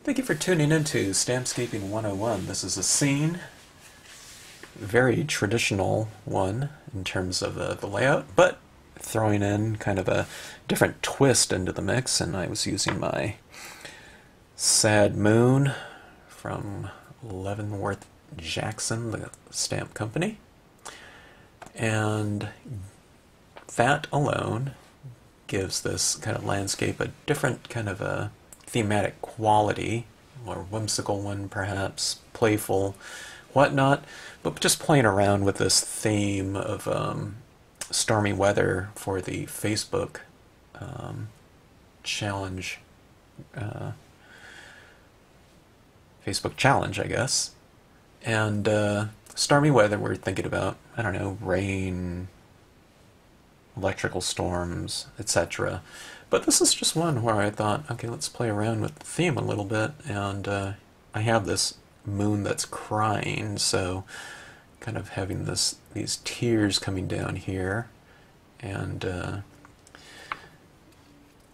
Thank you for tuning into Stampscaping 101. This is a scene, very traditional one in terms of the layout, but throwing in kind of a different twist into the mix, and I was using my Sad Moon from Leavenworth Jackson, the stamp company, and that alone gives this kind of landscape a different kind of a thematic quality, more whimsical one perhaps, playful, whatnot, but just playing around with this theme of stormy weather for the Facebook challenge, Facebook challenge, I guess. And stormy weather, we're thinking about, I don't know, rain, electrical storms, etc. But this is just one where I thought, okay, let's play around with the theme a little bit, and I have this moon that's crying, so kind of having these tears coming down here, and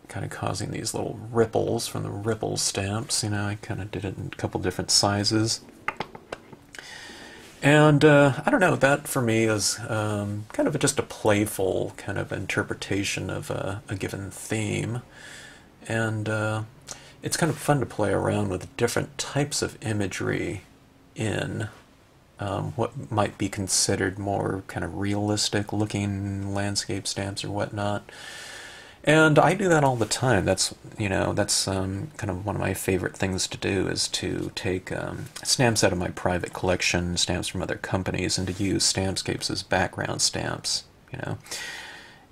kind of causing these little ripples from the ripple stamps. You know, I kind of did it in a couple different sizes. And I don't know, that for me is kind of just a playful kind of interpretation of a given theme. And it's kind of fun to play around with different types of imagery in what might be considered more kind of realistic looking landscape stamps or whatnot. And I do that all the time. That's, you know, that's kind of one of my favorite things to do, is to take stamps out of my private collection, stamps from other companies, and to use Stampscapes as background stamps, you know.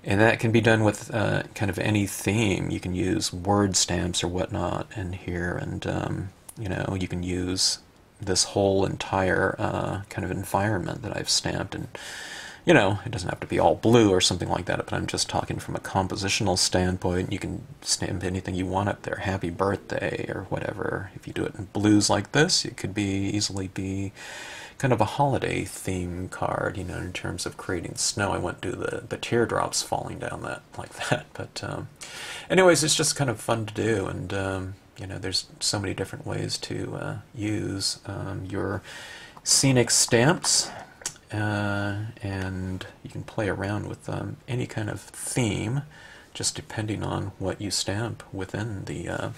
And that can be done with kind of any theme. You can use word stamps or whatnot in here, and, you know, you can use this whole entire kind of environment that I've stamped. And you know, it doesn't have to be all blue or something like that, but I'm just talking from a compositional standpoint. You can stamp anything you want up there, happy birthday or whatever. If you do it in blues like this, it could easily be kind of a holiday theme card, you know, in terms of creating snow. I won't do the teardrops falling down that like that, but anyways, it's just kind of fun to do, and you know, there's so many different ways to use your scenic stamps. And you can play around with any kind of theme, just depending on what you stamp within the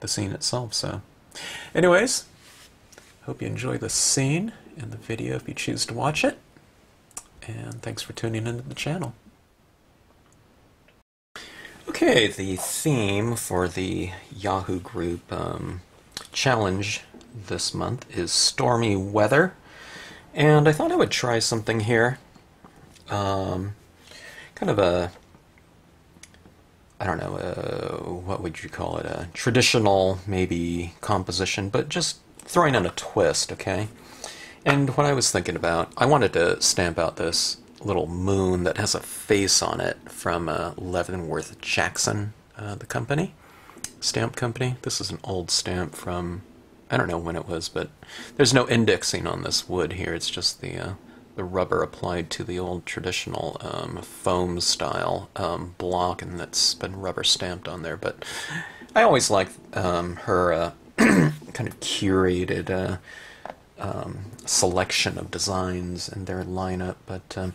scene itself. So, anyways, hope you enjoy the scene and the video if you choose to watch it. And thanks for tuning into the channel. Okay, the theme for the Yahoo group challenge this month is stormy weather. And I thought I would try something here, kind of a, I don't know, what would you call it, a traditional maybe composition, but just throwing in a twist, okay? And what I was thinking about, I wanted to stamp out this little moon that has a face on it from Leavenworth Jackson, the company, stamp company. This is an old stamp from, I don't know when it was, but there's no indexing on this wood here. It's just the rubber applied to the old traditional foam style block, and that's been rubber stamped on there. But I always like her kind of curated selection of designs and their lineup. But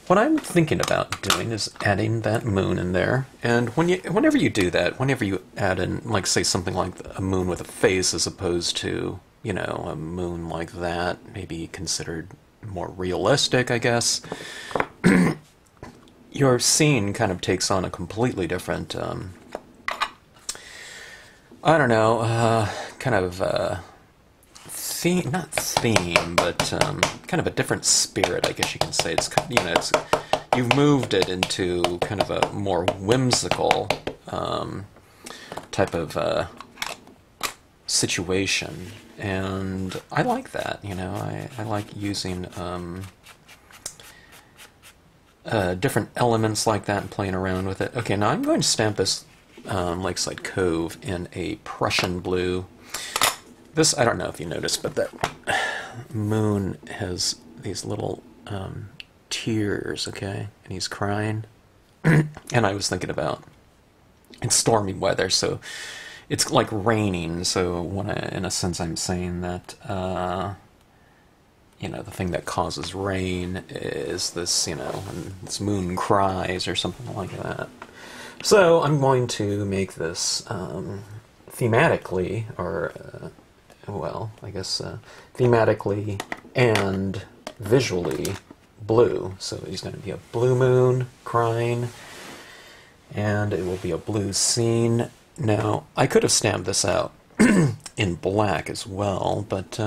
what I'm thinking about doing is adding that moon in there, and whenever you do that, whenever you add in, like, say, something like a moon with a face as opposed to, you know, a moon like that, maybe considered more realistic, I guess, your scene kind of takes on a completely different, I don't know, kind of theme, not theme, but kind of a different spirit, I guess you can say. It's, you know, it's, you've moved it into kind of a more whimsical type of situation, and I like that. You know, I like using different elements like that and playing around with it. Okay, now I'm going to stamp this Lakeside Cove in a Prussian blue. This, I don't know if you noticed, but that moon has these little tears, okay? And he's crying. And I was thinking about, it's stormy weather, so it's like raining, so in a sense I'm saying that, you know, the thing that causes rain is this, you know, when this moon cries or something like that. So I'm going to make this thematically, or, well, I guess thematically and visually blue. So he's going to be a blue moon crying, and it will be a blue scene. Now, I could have stamped this out in black as well, but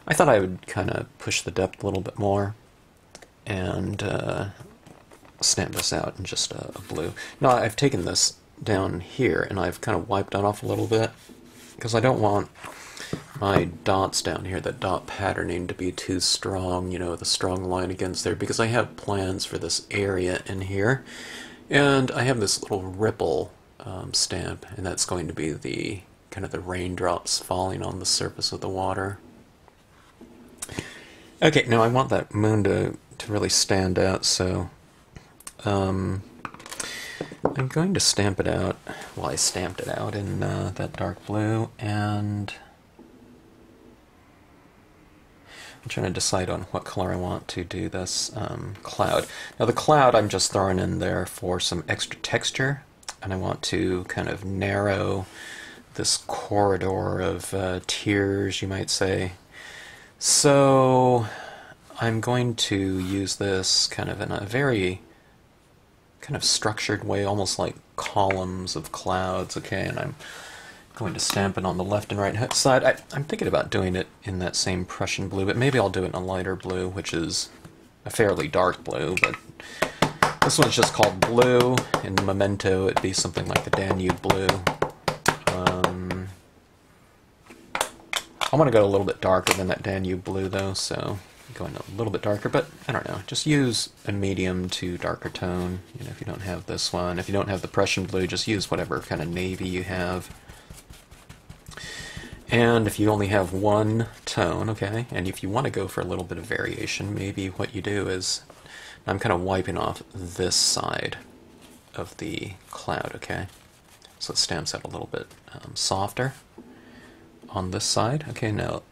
I thought I would kind of push the depth a little bit more and stamp this out in just a blue. Now, I've taken this down here and I've kind of wiped it off a little bit because I don't want my dots down here, that dot patterning, to be too strong, you know, the strong line against there, because I have plans for this area in here, and I have this little ripple stamp, and that's going to be the kind of the raindrops falling on the surface of the water. Okay, now I want that moon to really stand out, so I'm going to stamp it out. Well, I stamped it out in that dark blue, and I'm trying to decide on what color I want to do this cloud. Now the cloud I'm just throwing in there for some extra texture, and I want to kind of narrow this corridor of tears, you might say. So I'm going to use this kind of in a very kind of structured way, almost like columns of clouds, okay, and I'm going to stamp it on the left and right side. I'm thinking about doing it in that same Prussian blue, but maybe I'll do it in a lighter blue, which is a fairly dark blue, but this one's just called blue. In Memento, it'd be something like the Danube blue. I want to go a little bit darker than that Danube blue, though, so I'm going a little bit darker, but I don't know. Just use a medium to darker tone, you know, if you don't have this one. If you don't have the Prussian blue, just use whatever kind of navy you have. And if you only have one tone, okay, and if you want to go for a little bit of variation, maybe what you do is, I'm kind of wiping off this side of the cloud, okay? So it stamps out a little bit softer on this side. Okay, now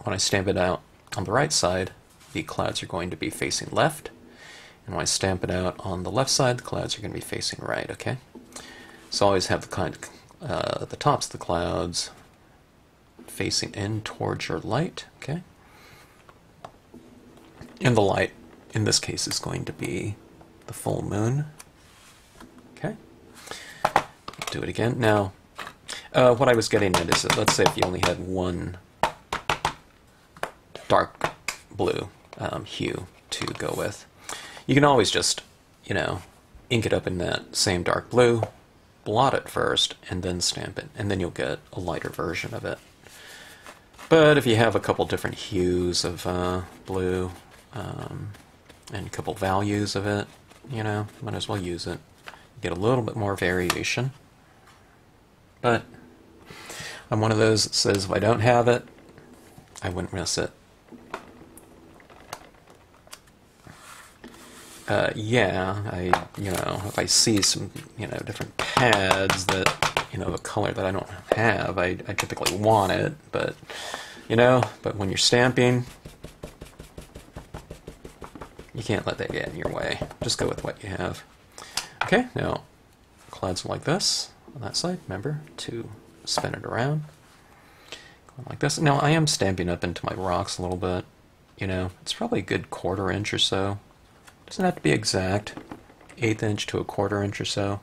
when I stamp it out on the right side, the clouds are going to be facing left, and when I stamp it out on the left side, the clouds are going to be facing right, okay? So always have the tops of the clouds facing in towards your light, okay? And the light, in this case, is going to be the full moon, okay? Do it again. Now, what I was getting at is that, let's say if you only had one dark blue hue to go with, you can always just, you know, ink it up in that same dark blue, blot it first, and then stamp it, and then you'll get a lighter version of it. But if you have a couple different hues of blue and a couple values of it, you know, might as well use it. Get a little bit more variation. But I'm one of those that says if I don't have it, I wouldn't miss it. Yeah, you know, if I see some, you know, different pads that, you know, a color that I don't have, I typically want it, but, you know, but when you're stamping, you can't let that get in your way. Just go with what you have. Okay, now, clouds like this on that side, remember to spin it around. Going like this. Now, I am stamping up into my rocks a little bit, you know, it's probably a good 1/4 inch or so. Doesn't have to be exact, 1/8 inch to a 1/4 inch or so.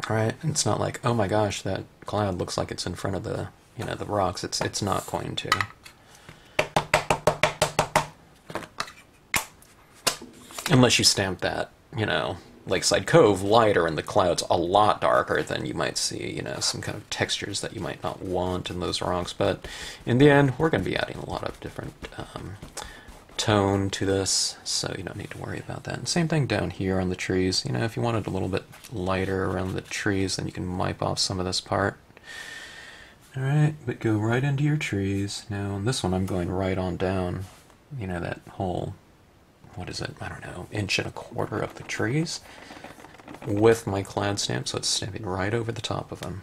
Alright, and it's not like, oh my gosh, that cloud looks like it's in front of the, you know, the rocks. It's not going to. Unless you stamp that, you know, Lakeside Cove lighter and the clouds a lot darker, then you might see, you know, some kind of textures that you might not want in those rocks. But in the end, we're going to be adding a lot of different tone to this, so you don't need to worry about that. And same thing down here on the trees. You know, if you wanted a little bit lighter around the trees, then you can wipe off some of this part. Alright, but go right into your trees. Now on this one I'm going right on down, you know, that whole, what is it, I don't know, 1.25 inches of the trees. with my cloud stamp, so it's stamping right over the top of them.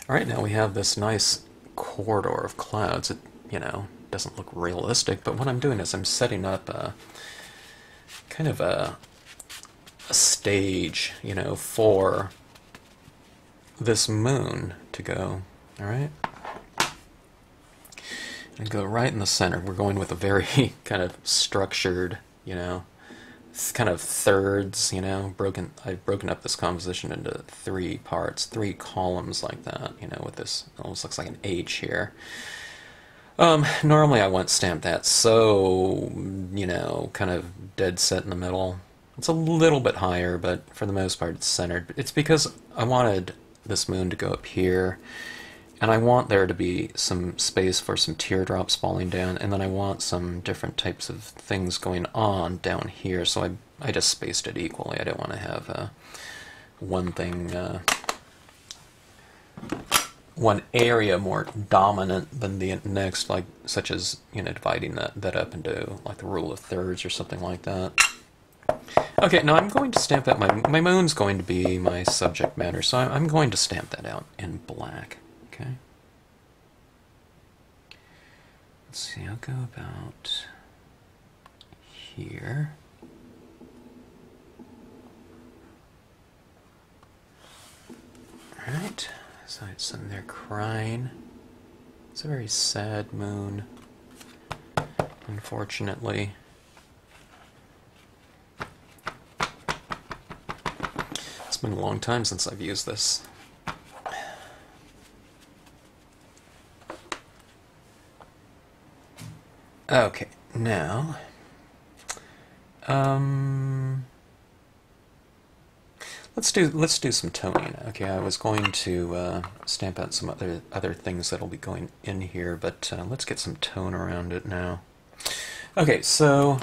Alright, now we have this nice corridor of clouds. It, doesn't look realistic, but what I'm doing is I'm setting up a kind of a stage, for this moon to go. Alright? And go right in the center. We're going with a very kind of structured, kind of thirds, I've broken up this composition into 3 parts, 3 columns like that, with this, it almost looks like an H here. Normally I wouldn't stamp that so, kind of dead set in the middle. It's a little bit higher, but for the most part it's centered. It's because I wanted this moon to go up here, and I want there to be some space for some teardrops falling down, and then I want some different types of things going on down here, so I just spaced it equally. I don't want to have one thing, one area more dominant than the next, like such as, dividing that up into like the rule of thirds or something like that. Okay, now I'm going to stamp that. My moon's going to be my subject matter, so I'm going to stamp that out in black. Okay. Let's see, I'll go about here. Alright, so it's in there crying. It's a very sad moon, unfortunately. It's been a long time since I've used this. Okay, now, let's do some toning. Okay, I was going to stamp out some other things that'll be going in here, but let's get some tone around it now. Okay, so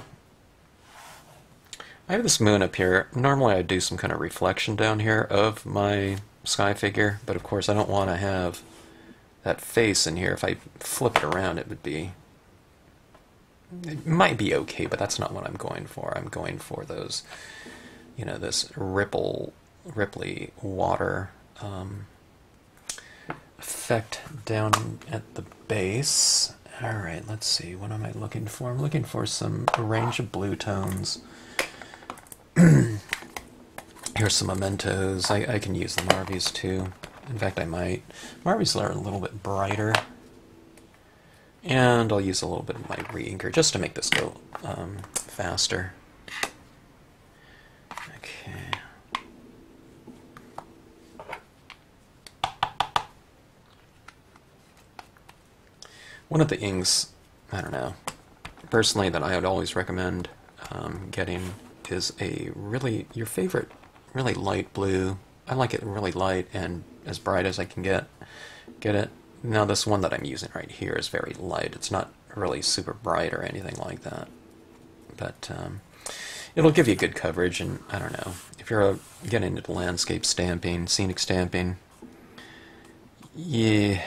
I have this moon up here. Normally I do some kind of reflection down here of my sky figure, but of course I don't want to have that face in here. If I flip it around, it might be okay, but that's not what I'm going for. I'm going for those, this ripply water effect down at the base. Alright, let's see, what am I looking for? I'm looking for a range of blue tones. Here's some Mementos. I can use the Marvys too. In fact, I might. Marvys are a little bit brighter. And I'll use a little bit of my re-inker just to make this go faster. Okay. One of the inks, I don't know, personally that I would always recommend getting is your favorite really light blue. I like it really light and as bright as I can get it. Now this one that I'm using right here is very light. It's not really super bright or anything like that. But it'll give you good coverage, and I don't know, if you're getting into landscape stamping, scenic stamping, you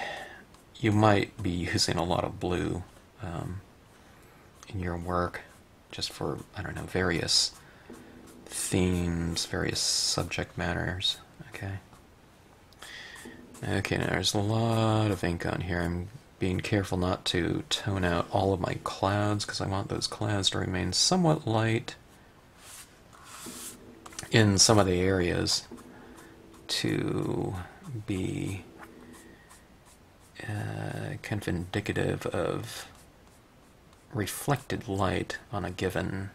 might be using a lot of blue in your work just for, I don't know, various themes, various subject matters. Okay, now there's a lot of ink on here. I'm being careful not to tone out all of my clouds because I want those clouds to remain somewhat light in some of the areas to be kind of indicative of reflected light on a given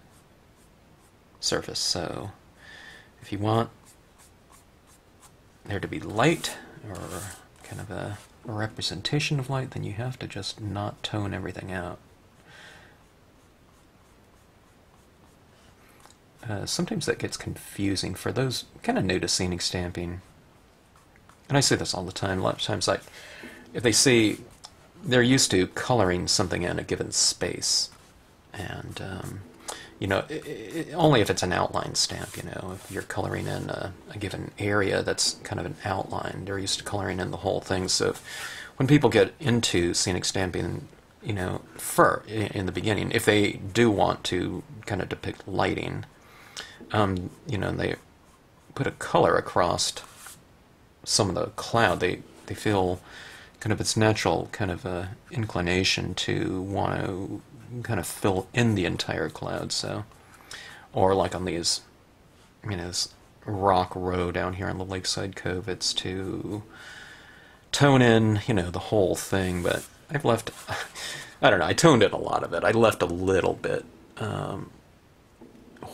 surface. So if you want there to be light, or kind of a representation of light, then you have to just not tone everything out. Sometimes that gets confusing for those kind of new to scenic stamping. And I say this all the time. A lot of times, if they see they're used to coloring something in a given space, and only if it's an outline stamp, if you're coloring in a given area that's kind of an outline, they're used to coloring in the whole thing. So when people get into scenic stamping, in the beginning, if they do want to kind of depict lighting, You know, and they put a color across some of the cloud. They feel kind of its natural kind of inclination to want to kind of fill in the entire cloud. So, or like on these, you know, this rock row down here on the Lakeside Cove, it's to tone in, you know, the whole thing. But I've left, I don't know, I toned in a lot of it. I left a little bit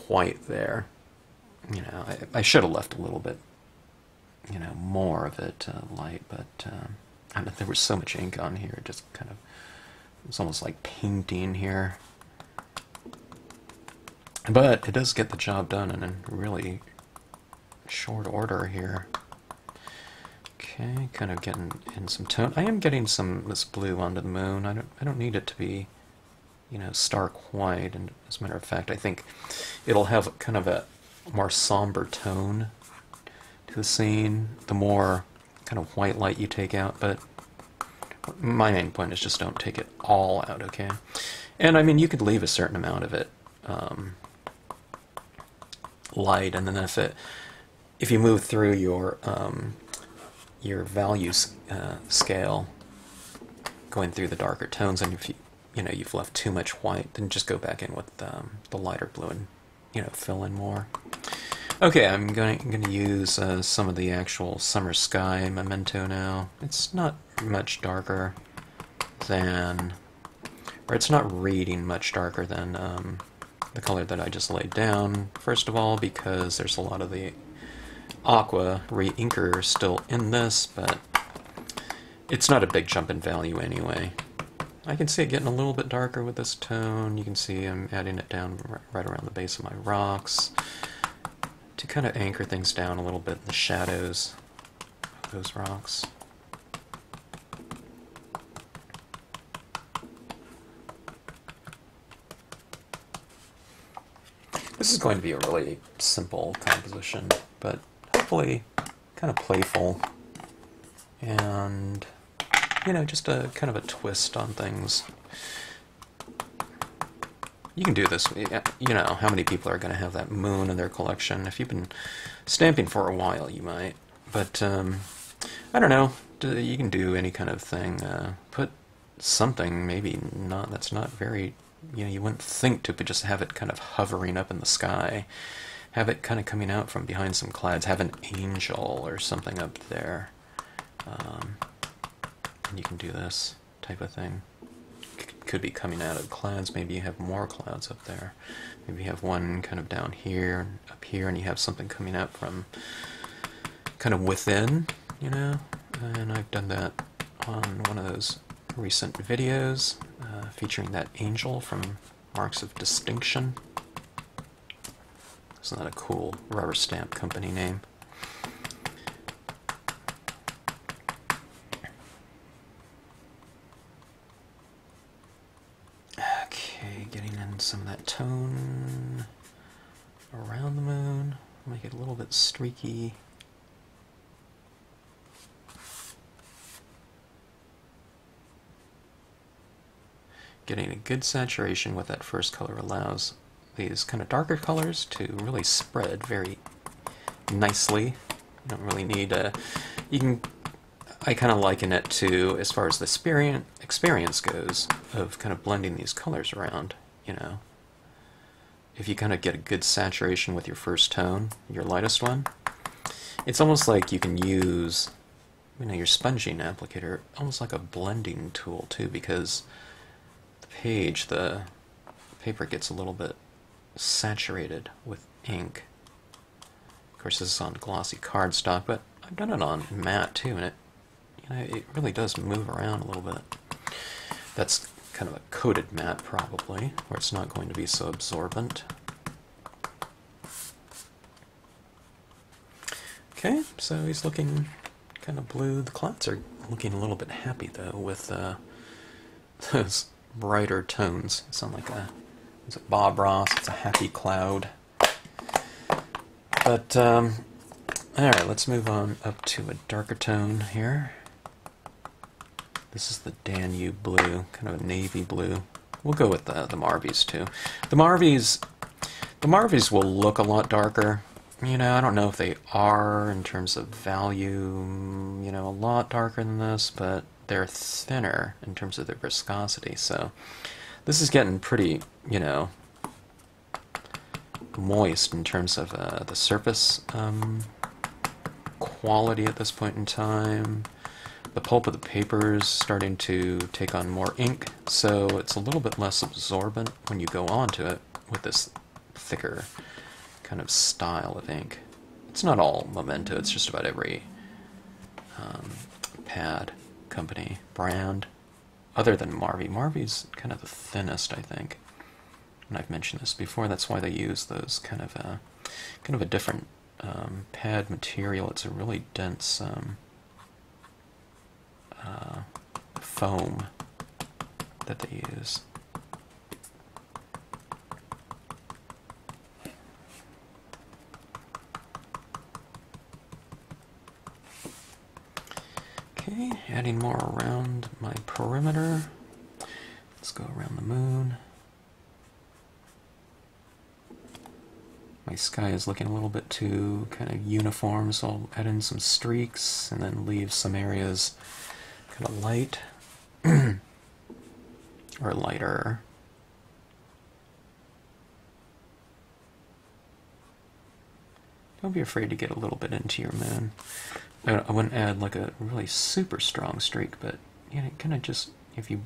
white there. You know, I should have left a little bit, you know, more of it light, but I mean, there was so much ink on here, it just kind of, it's almost like painting here. But it does get the job done in a really short order here. Okay, kind of getting in some tone. I am getting some this blue onto the moon. I don't need it to be, you know, stark white. And as a matter of fact, I think it'll have kind of a more somber tone to the scene the more kind of white light you take out. But my main point is just don't take it all out, okay? And I mean, you could leave a certain amount of it light, and then if you move through your value scale, going through the darker tones, and if you've left too much white, then just go back in with the lighter blue and, you know, fill in more. Okay, I'm going to use some of the actual summer sky Memento now. It's not much darker than, or it's not reading much darker than the color that I just laid down. First of all, because there's a lot of the aqua re-inker still in this, but it's not a big jump in value anyway. I can see it getting a little bit darker with this tone. You can see I'm adding it down right around the base of my rocks to kind of anchor things down a little bit in the shadows of those rocks. This is going to be a really simple composition, but hopefully kind of playful and, you know, just a kind of a twist on things. You can do this, you know, how many people are going to have that moon in their collection? If you've been stamping for a while, you might. But, I don't know, you can do any kind of thing. Put something, maybe not, that's not very, you know, you wouldn't think to, but just have it kind of hovering up in the sky. Have it kind of coming out from behind some clouds. Have an angel or something up there. And you can do this type of thing. Could be coming out of clouds. Maybe you have more clouds up there. Maybe you have one kind of down here, up here, and you have something coming out from kind of within, you know? And I've done that on one of those recent videos featuring that angel from Marks of Distinction. Isn't that a cool rubber stamp company name? Okay, getting in some of that tone around the moon. Make it a little bit streaky. Getting a good saturation with that first color allows these kind of darker colors to really spread very nicely. You don't really need a, I kind of liken it to, as far as the experience goes, of kind of blending these colors around, you know. If you kind of get a good saturation with your first tone, your lightest one, it's almost like you can use, you know, your sponging applicator almost like a blending tool too, because the paper gets a little bit saturated with ink. Of course, this is on glossy cardstock, but I've done it on matte too, and it really does move around a little bit. That's kind of a coated matte probably, where it's not going to be so absorbent. Okay, so he's looking kind of blue. The clouds are looking a little bit happy though with those brighter tones. It sounds like it's a Bob Ross, it's a happy cloud. But, alright, let's move on up to a darker tone here. This is the Danube blue, kind of a navy blue. We'll go with the Marvies too. The Marvies, The Marvies will look a lot darker. You know, I don't know if they are in terms of value, you know, a lot darker than this, but they're thinner in terms of their viscosity. So this is getting pretty, you know, moist in terms of the surface quality at this point in time. The pulp of the paper is starting to take on more ink, so it's a little bit less absorbent when you go onto it with this thicker kind of style of ink. It's not all Memento, it's just about every pad company, brand, other than Marvy. Marvy's kind of the thinnest, I think. And I've mentioned this before, that's why they use those kind of a different pad material. It's a really dense foam that they use. Okay, adding more around my perimeter. Let's go around the moon. My sky is looking a little bit too kind of uniform, so I'll add in some streaks and then leave some areas kind of light or lighter. Don't be afraid to get a little bit into your moon. I wouldn't add like a really super strong streak, but you know, kind of just, if you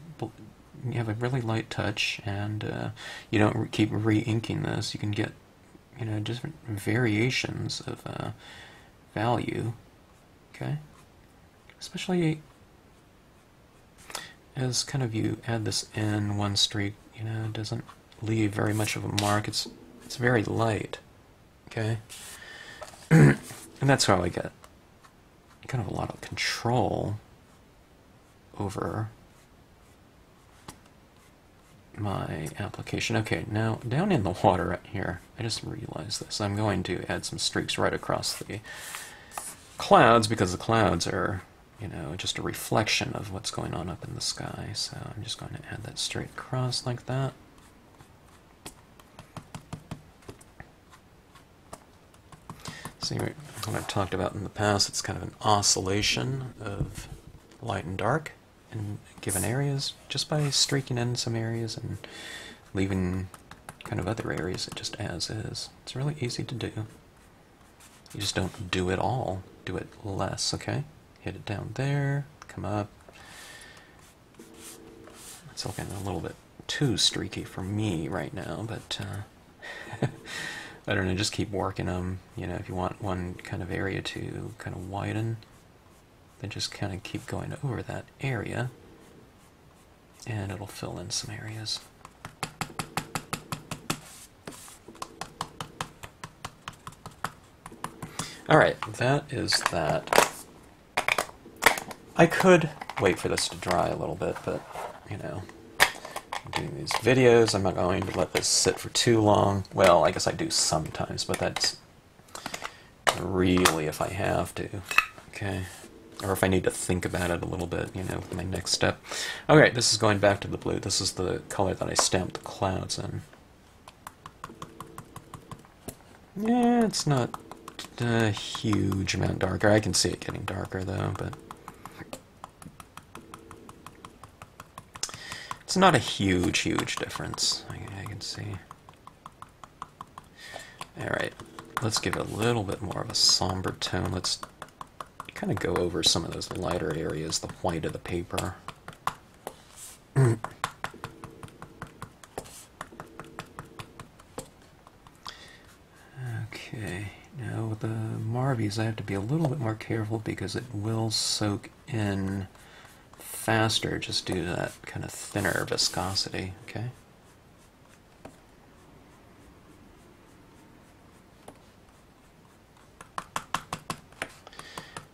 have a really light touch and you don't keep re-inking this, you can get, you know, different variations of value, okay? Especially as kind of you add this in, one streak, you know, it doesn't leave very much of a mark. It's very light, okay? And that's how I get kind of a lot of control over my application. Okay, now down in the water right here, I just realized this. I'm going to add some streaks right across the clouds because the clouds are, you know, just a reflection of what's going on up in the sky. So I'm just going to add that straight across like that. See what I've talked about in the past, it's kind of an oscillation of light and dark in given areas, just by streaking in some areas and leaving kind of other areas just as is. It's really easy to do. You just don't do it all, do it less, okay? Hit it down there, come up. It's looking a little bit too streaky for me right now, but I don't know, just keep working them. You know, if you want one kind of area to kind of widen, then just kind of keep going over that area, and it'll fill in some areas. Alright, that is that. I could wait for this to dry a little bit, but, you know, I'm doing these videos, I'm not going to let this sit for too long. Well, I guess I do sometimes, but that's really if I have to, okay? Or if I need to think about it a little bit, you know, my next step. Okay, this is going back to the blue. This is the color that I stamped the clouds in. Yeah, it's not a huge amount darker. I can see it getting darker, though, but it's not a huge difference, I can see. Alright, let's give it a little bit more of a somber tone. Let's kind of go over some of those lighter areas, the white of the paper. Okay, now with the Marvies I have to be a little bit more careful because it will soak in faster just due to that kind of thinner viscosity, okay?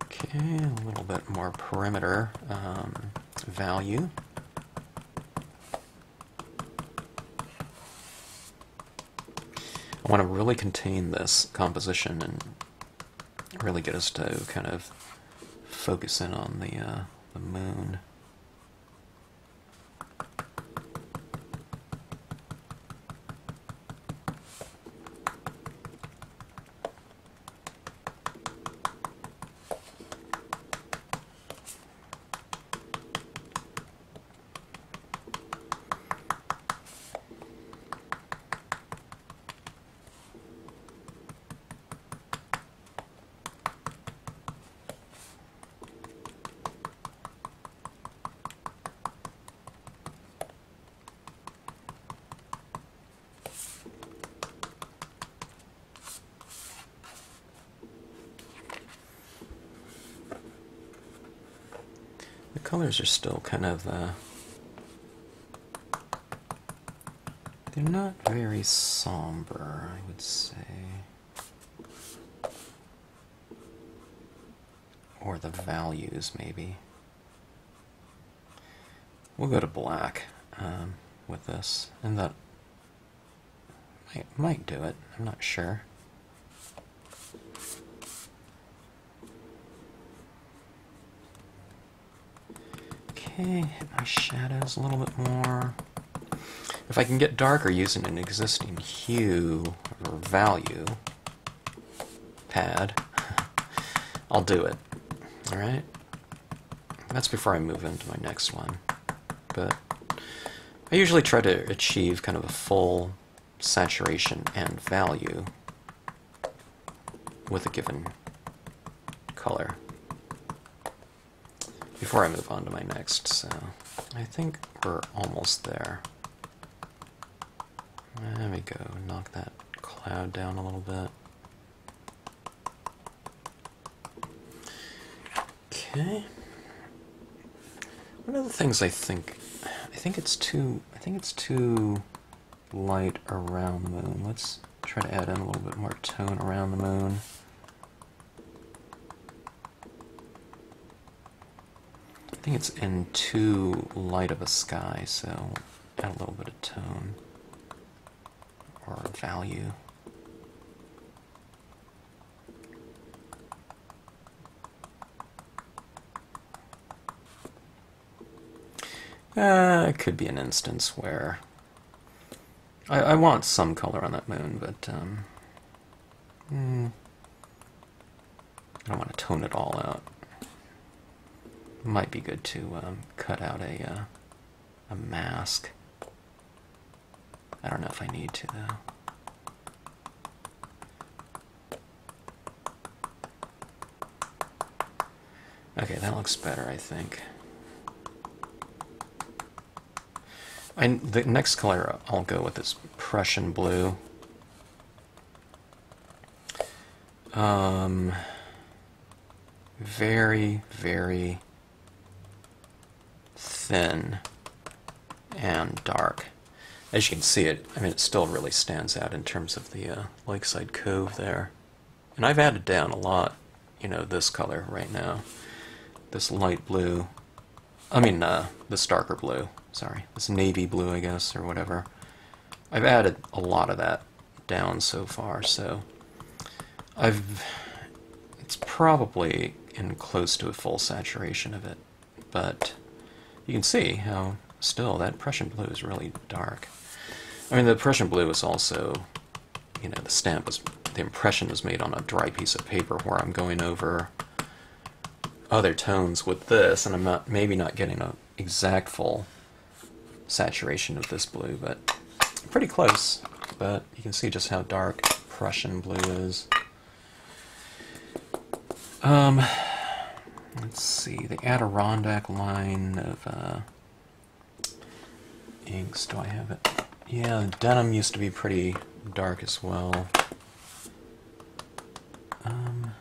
Okay, a little bit more perimeter value. I want to really contain this composition and really get us to kind of focus in on the moon. The colors are still kind of, they're not very somber, I would say. Or the values, maybe. We'll go to black with this, and that might do it. I'm not sure. Okay, hit my shadows a little bit more. If I can get darker using an existing hue or value pad, I'll do it. Alright? That's before I move into my next one. But I usually try to achieve kind of a full saturation and value with a given color before I move on to my next. So I think we're almost there. There we go. Knock that cloud down a little bit. Okay. One of the things I think it's too light around the moon. Let's try to add in a little bit more tone around the moon. I think it's in too light of a sky, so add a little bit of tone or value. It could be an instance where I want some color on that moon, but I don't want to tone it all out. Might be good to cut out a mask. I don't know if I need to, though. Okay, that looks better, I think. The next color I'll go with is Prussian blue. Very, very thin and dark. As you can see, it still really stands out in terms of the Lakeside Cove there. And I've added down a lot, this color right now. This light blue. This darker blue. Sorry, this navy blue, I guess, or whatever. I've added a lot of that down so far, so it's probably in close to a full saturation of it, but you can see how still that Prussian blue is really dark. The Prussian blue is also, the impression was made on a dry piece of paper where I'm going over other tones with this, and I'm maybe not getting an exact full saturation of this blue, but pretty close. But you can see just how dark Prussian blue is. Let's see, the Adirondack line of inks. Do I have it? Yeah, the denim used to be pretty dark as well. I'm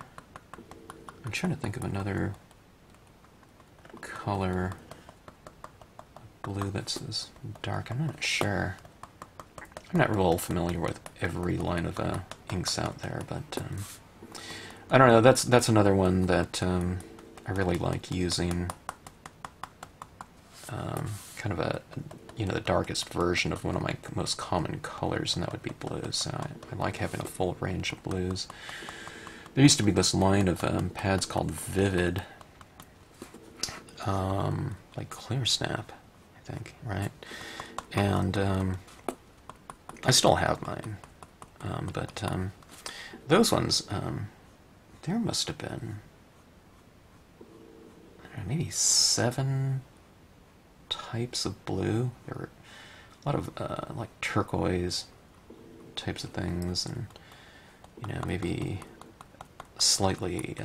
trying to think of another color blue that's as dark. I'm not sure. I'm not real familiar with every line of inks out there, but I don't know. That's another one that I really like using. Kind of the darkest version of one of my most common colors, and that would be blues. So I like having a full range of blues. There used to be this line of pads called Vivid, like Clear Snap, I think, right? And I still have mine, but those ones, there must have been maybe 7 types of blue. There were a lot of like turquoise types of things, and maybe slightly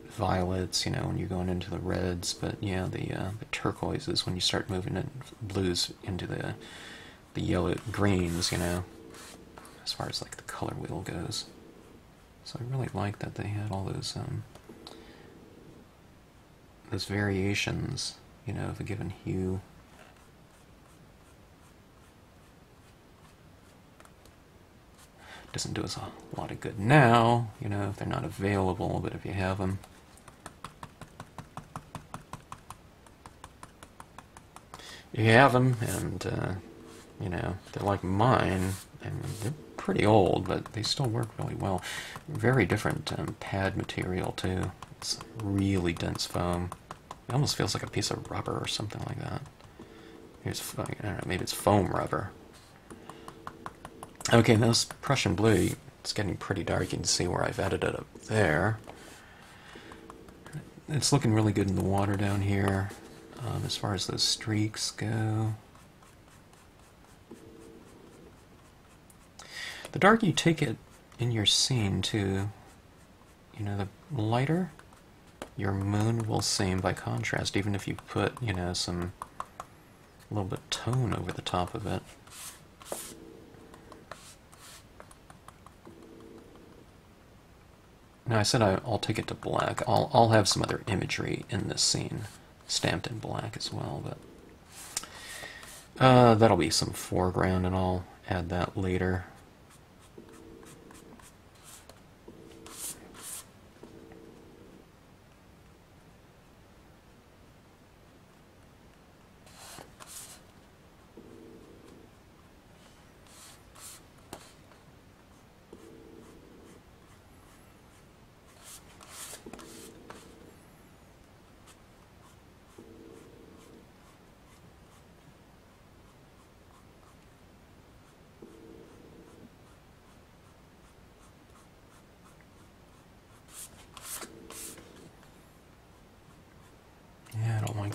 violets, when you're going into the reds, but yeah, the turquoise is when you start moving in blues into the yellow greens, as far as like the color wheel goes. So I really like that they had all those those variations, you know, of a given hue. Doesn't do us a lot of good now, you know, if they're not available, but if you have them. You have them, and, you know, they're like mine. I mean, they're pretty old, but they still work really well. Very different pad material, too. It's really dense foam. It almost feels like a piece of rubber or something like that. Here's, I don't know, maybe it's foam rubber. Okay, now this Prussian blue, it's getting pretty dark. You can see where I've added it up there. It's looking really good in the water down here, as far as those streaks go. The darker you take it in your scene, too, you know, the lighter your moon will seem by contrast, even if you put, you know, a little bit of tone over the top of it. Now, I said I'll take it to black. I'll have some other imagery in this scene stamped in black as well, but that'll be some foreground, and I'll add that later.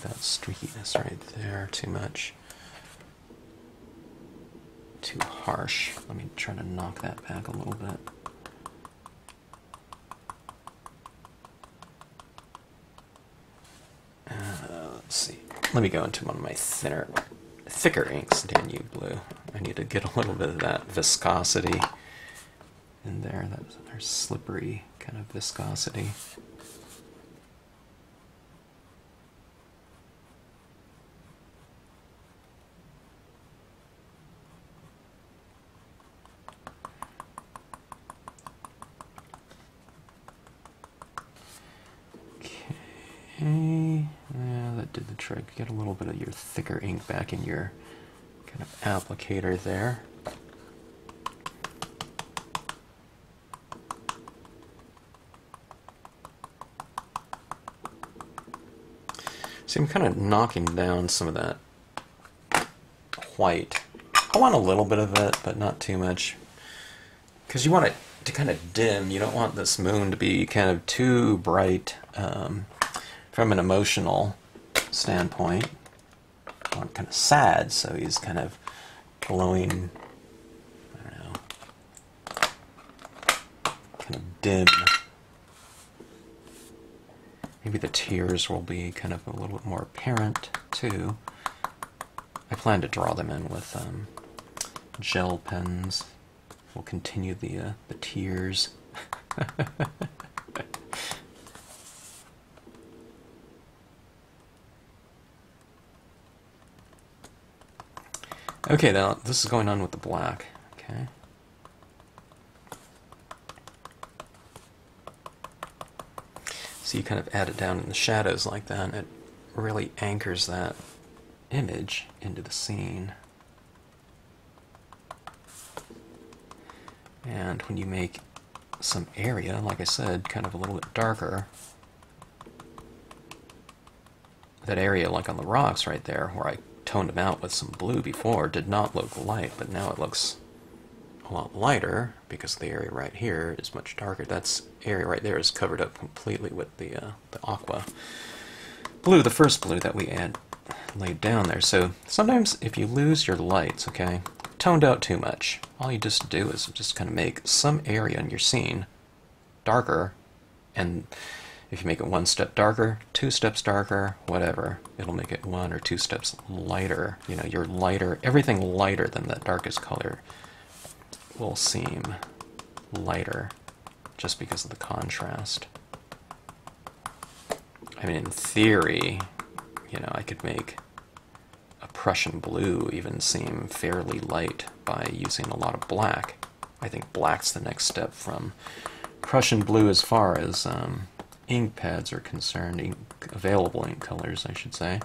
That streakiness right there too much. Too harsh. Let me try to knock that back a little bit. Let's see. Let me go into one of my thicker inks, Danube Blue. I need to get a little bit of that viscosity in there. That's our slippery kind of viscosity. Yeah, that did the trick. Get a little bit of your thicker ink back in your kind of applicator there. See, I'm kind of knocking down some of that white. I want a little bit of it, but not too much. Because you want it to kind of dim. You don't want this moon to be kind of too bright. From an emotional standpoint, I'm kind of sad, so he's kind of glowing, I don't know, kind of dim. Maybe the tears will be kind of a little bit more apparent, too. I plan to draw them in with gel pens. We'll continue the tears. Okay, now this is going on with the black. Okay. So you kind of add it down in the shadows like that, and it really anchors that image into the scene. And when you make some area, like I said, kind of a little bit darker, that area like on the rocks right there, where I toned them out with some blue before, did not look light, but now it looks a lot lighter because the area right here is much darker. That area right there is covered up completely with the aqua blue, the first blue that we laid down there. So sometimes if you lose your lights, okay, toned out too much, all you just do is just kind of make some area in your scene darker, and if you make it 1 step darker, 2 steps darker, whatever, it'll make it 1 or 2 steps lighter. You know, you're lighter, everything lighter than that darkest color will seem lighter just because of the contrast. I I mean, in theory, you know, I could make a Prussian blue even seem fairly light by using a lot of black. I think black's the next step from Prussian blue as far as ink pads are concerned, available ink colors, I should say.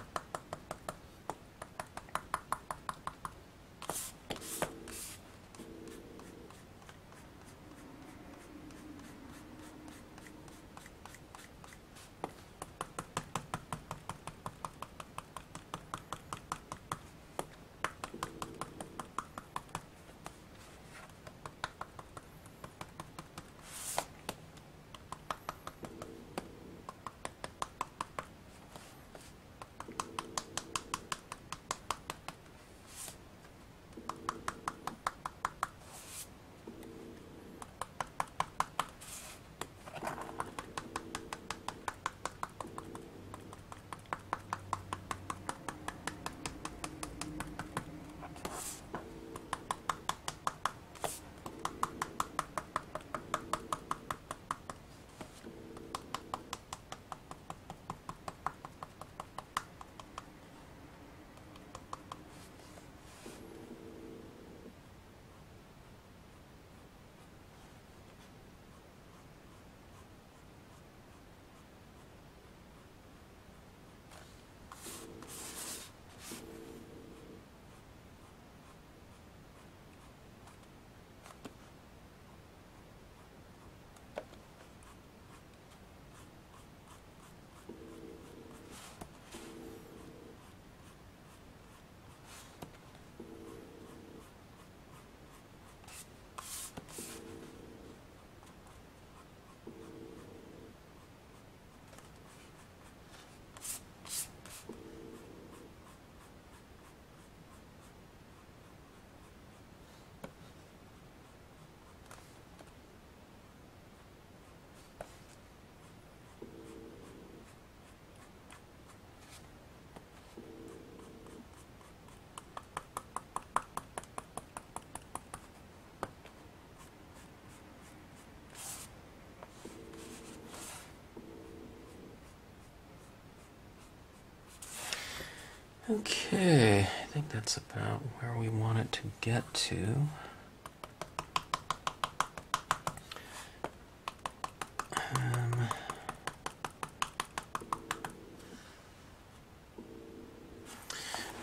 Okay, I think that's about where we want it to get to.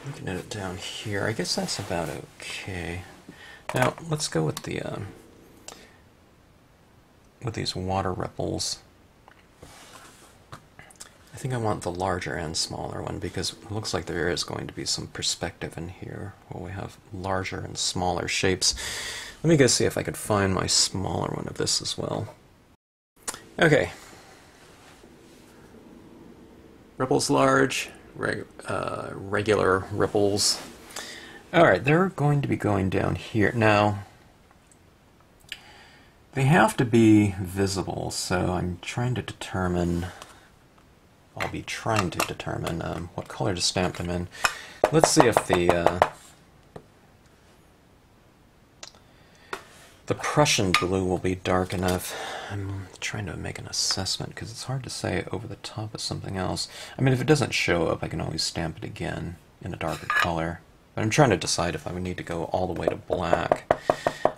Looking at it down here, I guess that's about okay. Now let's go with the with these water ripples. I think I want the larger and smaller one because it looks like there is going to be some perspective in here where we have larger and smaller shapes. Let me go see if I could find my smaller one of this as well. Okay. Ripples large, regular ripples. Alright, they're going to be going down here. Now, they have to be visible, so I'm trying to determine... I'll be trying to determine what color to stamp them in. Let's see if the Prussian blue will be dark enough. I'm trying to make an assessment because it's hard to say over the top of something else. I mean, if it doesn't show up, I can always stamp it again in a darker color. But I'm trying to decide if I would need to go all the way to black.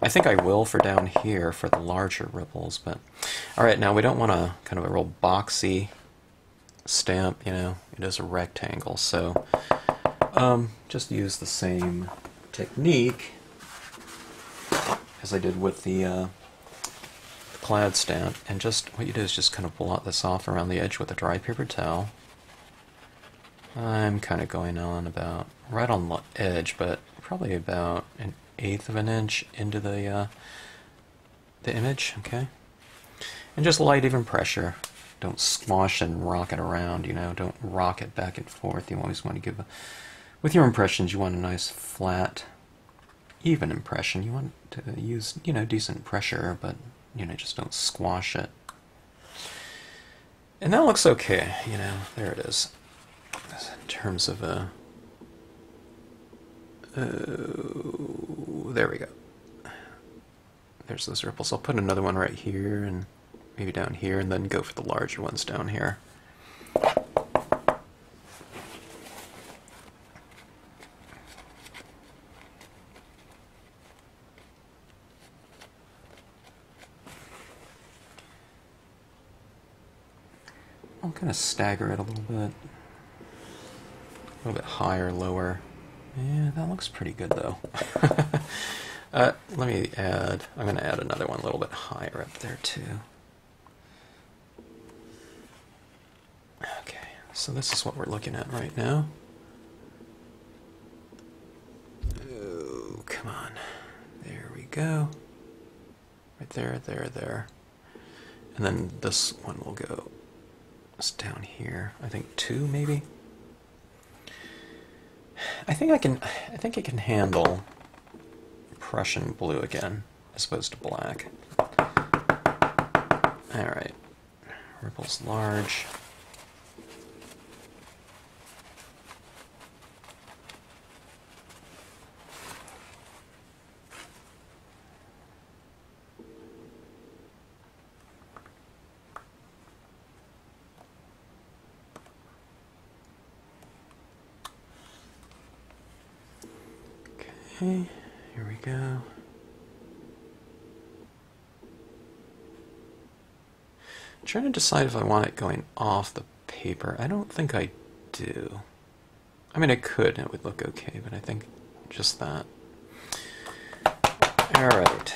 I think I will for down here for the larger ripples, but... Alright, now we don't want a kind of a real boxy stamp, you know, it is a rectangle, so just use the same technique as I did with the plaid stamp, and just what you do is just kind of blot this off around the edge with a dry paper towel. I'm kind of going on about right on the edge, but probably about 1/8 of an inch into the image, okay? And just light even pressure. Don't squash and rock it around, you know, don't rock it back and forth. You always want to give with your impressions, you want a nice flat, even impression. You want to use, you know, decent pressure, but, you know, just don't squash it. And that looks okay, you know, there it is. In terms of there we go. There's those ripples. I'll put another one right here, and maybe down here, and then go for the larger ones down here. I'll kind of stagger it a little bit. A little bit higher, lower. Yeah, that looks pretty good though. Let me add, I'm going to add another one a little bit higher up there too. Okay, so this is what we're looking at right now. Oh, come on. There we go. Right there, there, there. And then this one will go just down here. I think 2 maybe. I think it can handle Prussian blue again, as opposed to black. Alright. Ripples large. Okay, here we go. I'm trying to decide if I want it going off the paper. I don't think I do. I mean, I could, and it would look okay, but I think just that. Alright.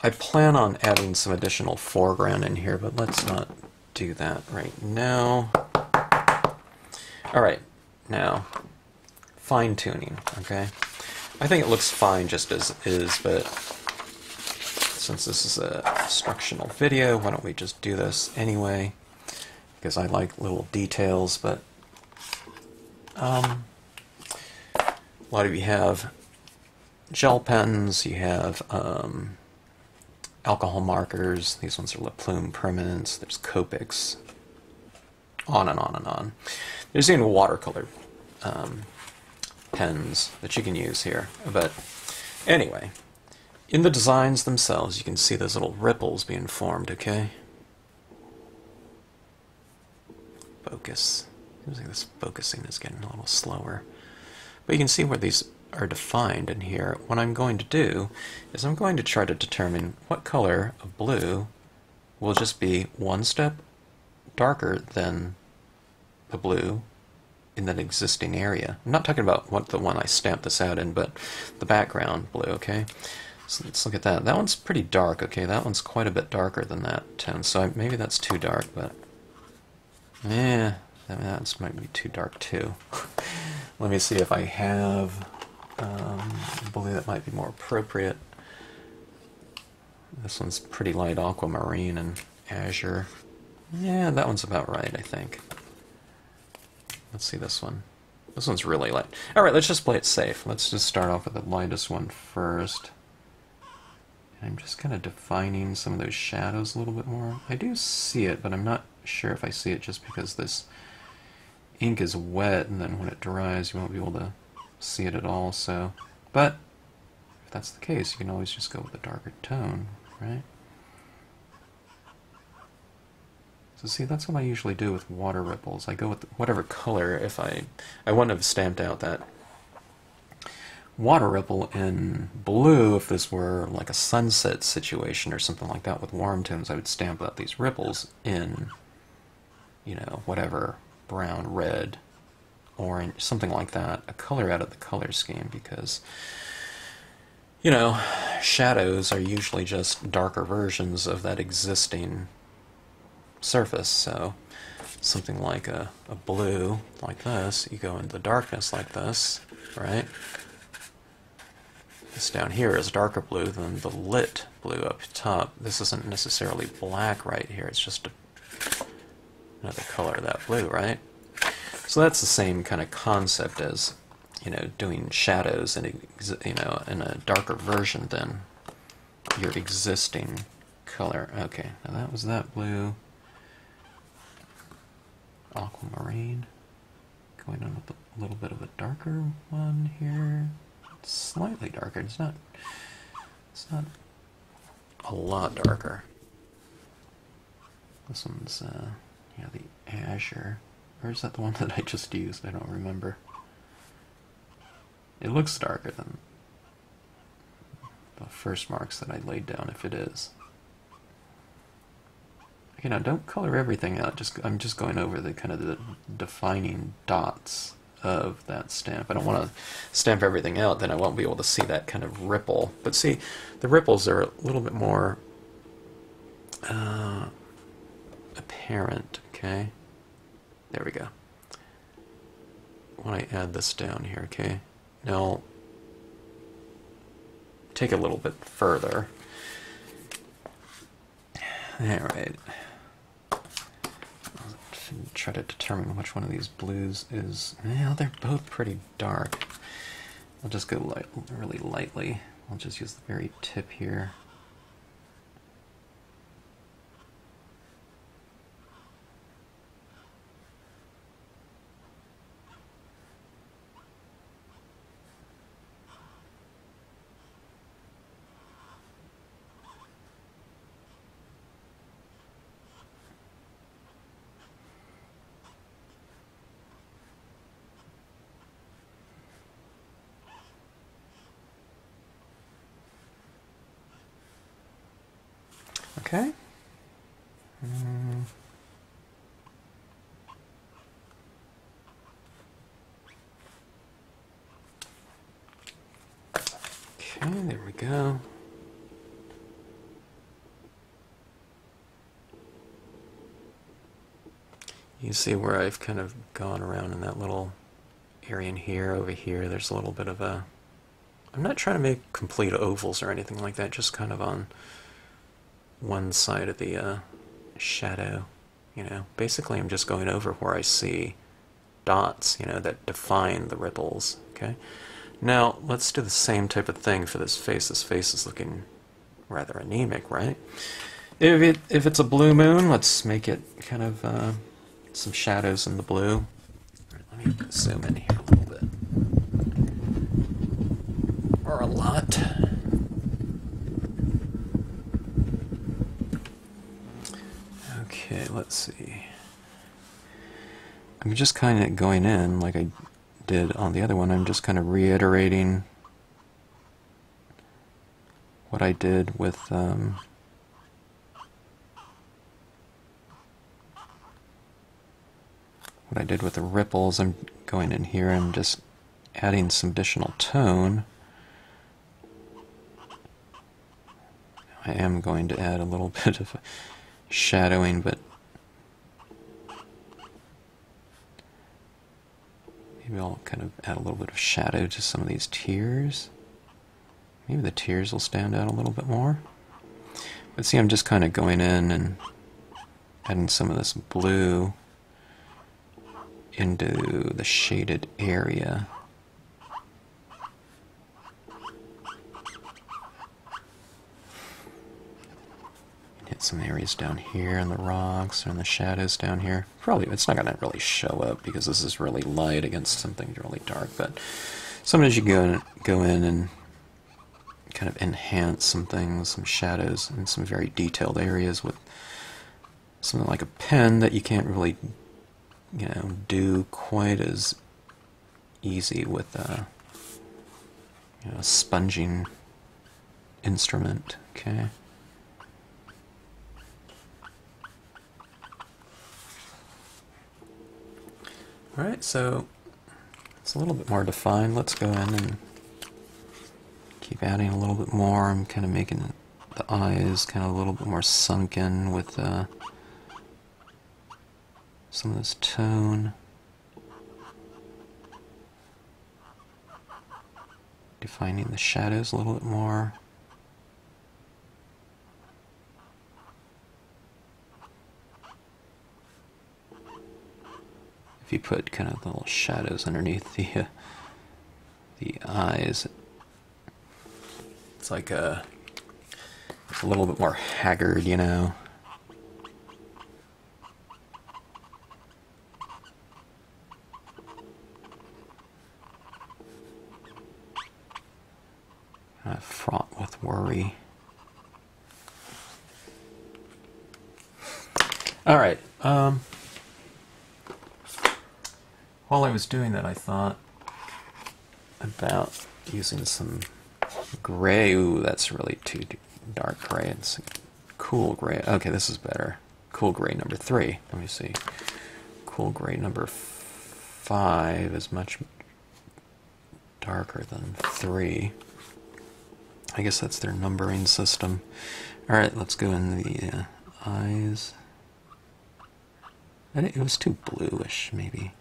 I plan on adding some additional foreground in here, but let's not do that right now. Alright, now, fine-tuning, okay? I think it looks fine just as is, but since this is a instructional video, why don't we just do this anyway? Because I like little details, but a lot of you have gel pens, you have alcohol markers, these ones are Le Plume Permanents, there's Copics, on and on and on. There's even watercolor pens that you can use here. But anyway, in the designs themselves, you can see those little ripples being formed, okay? Focus. Seems like this focusing is getting a little slower. But you can see where these are defined in here. What I'm going to do is I'm going to try to determine what color of blue will just be one step darker than the blue in that existing area. I'm not talking about what the one I stamped this out in, but the background blue, okay? So let's look at that. That one's pretty dark, okay? That one's quite a bit darker than that tone, so maybe that's too dark, but yeah, that might be too dark too. Let me see if I have blue that might be more appropriate. This one's pretty light aquamarine and azure. Yeah, that one's about right, I think. Let's see this one. This one's really light. Alright, let's just play it safe. Let's just start off with the lightest one first. And I'm just kind of defining some of those shadows a little bit more. I do see it, but I'm not sure if I see it just because this ink is wet, and then when it dries you won't be able to see it at all. So, but if that's the case, you can always just go with a darker tone, right? So see, that's what I usually do with water ripples. I go with whatever color. If I wouldn't have stamped out that water ripple in blue if this were like a sunset situation or something like that with warm tones. I would stamp out these ripples in, you know, whatever, brown, red, orange, something like that, a color out of the color scheme, because, you know, shadows are usually just darker versions of that existing surface. So something like a blue like this, you go into darkness like this, right? This down here is darker blue than the lit blue up top. This isn't necessarily black right here, it's just another color of that blue, right? So that's the same kind of concept as, you know, doing shadows in, you know, in a darker version than your existing color. Okay, now that was that blue. Aquamarine. Going on with a little bit of a darker one here. It's slightly darker. It's not a lot darker. This one's yeah, the azure. Or is that the one that I just used? I don't remember. It looks darker than the first marks that I laid down, if it is. you know, don't color everything out. I'm just going over the kind of the defining dots of that stamp. I don't want to stamp everything out, then I won't be able to see that kind of ripple. But see, the ripples are a little bit more apparent, okay? There we go. When I add this down here, okay? Now, take a little bit further. Alright. Try to determine which one of these blues is... Well, they're both pretty dark. I'll just go really lightly. I'll just use the very tip here. Okay. Okay, there we go. You see where I've kind of gone around in that little area in here, over here, there's a little bit of a... I'm not trying to make complete ovals or anything like that, just kind of on one side of the shadow, you know. Basically, I'm just going over where I see dots, you know, that define the ripples, okay? Now, let's do the same type of thing for this face. This face is looking rather anemic, right? If it's a blue moon, let's make it kind of some shadows in the blue. All right, let me zoom in here a little bit. Or a lot. Okay, let's see. I'm just kind of going in like I did on the other one. I'm just kind of reiterating what I did with the ripples. I'm going in here and just adding some additional tone. I am going to add a little bit of shadowing, but maybe I'll kind of add a little bit of shadow to some of these tears. Maybe the tears will stand out a little bit more. But see, I'm just kind of going in and adding some of this blue into the shaded area. Hit some areas down here in the rocks or in the shadows down here. Probably it's not going to really show up because this is really light against something really dark, but sometimes you go in and kind of enhance some things, some shadows, and some very detailed areas with something like a pen that you can't really, you know, do quite as easy with a, you know, sponging instrument. Okay. Alright, so it's a little bit more defined. Let's go in and keep adding a little bit more. I'm kind of making the eyes kind of a little bit more sunken with some of this tone. Defining the shadows a little bit more. If you put kind of little shadows underneath the eyes, it's like it's a little bit more haggard, you know. Fraught with worry. All right. While I was doing that, I thought about using some gray. Ooh, that's really too dark gray. It's cool gray. Okay, this is better. cool gray number 3. Let me see. Cool gray number 5 is much darker than 3. I guess that's their numbering system. Alright, let's go in the eyes. It was too bluish, maybe.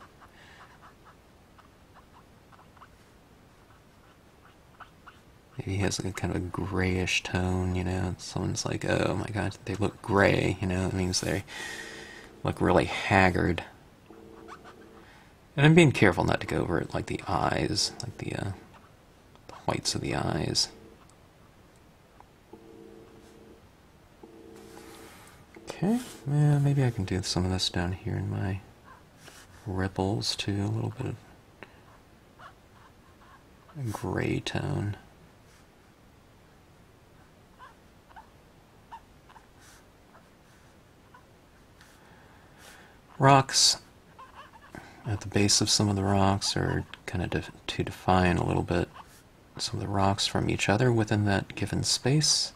Maybe he has a kind of a grayish tone, you know. Someone's like, oh my god, they look gray, you know. It means they look really haggard. And I'm being careful not to go over it like the eyes, like the whites of the eyes. Okay, yeah, maybe I can do some of this down here in my ripples too, a little bit of a gray tone. Rocks at the base of some of the rocks are kind of to define a little bit some of the rocks from each other within that given space.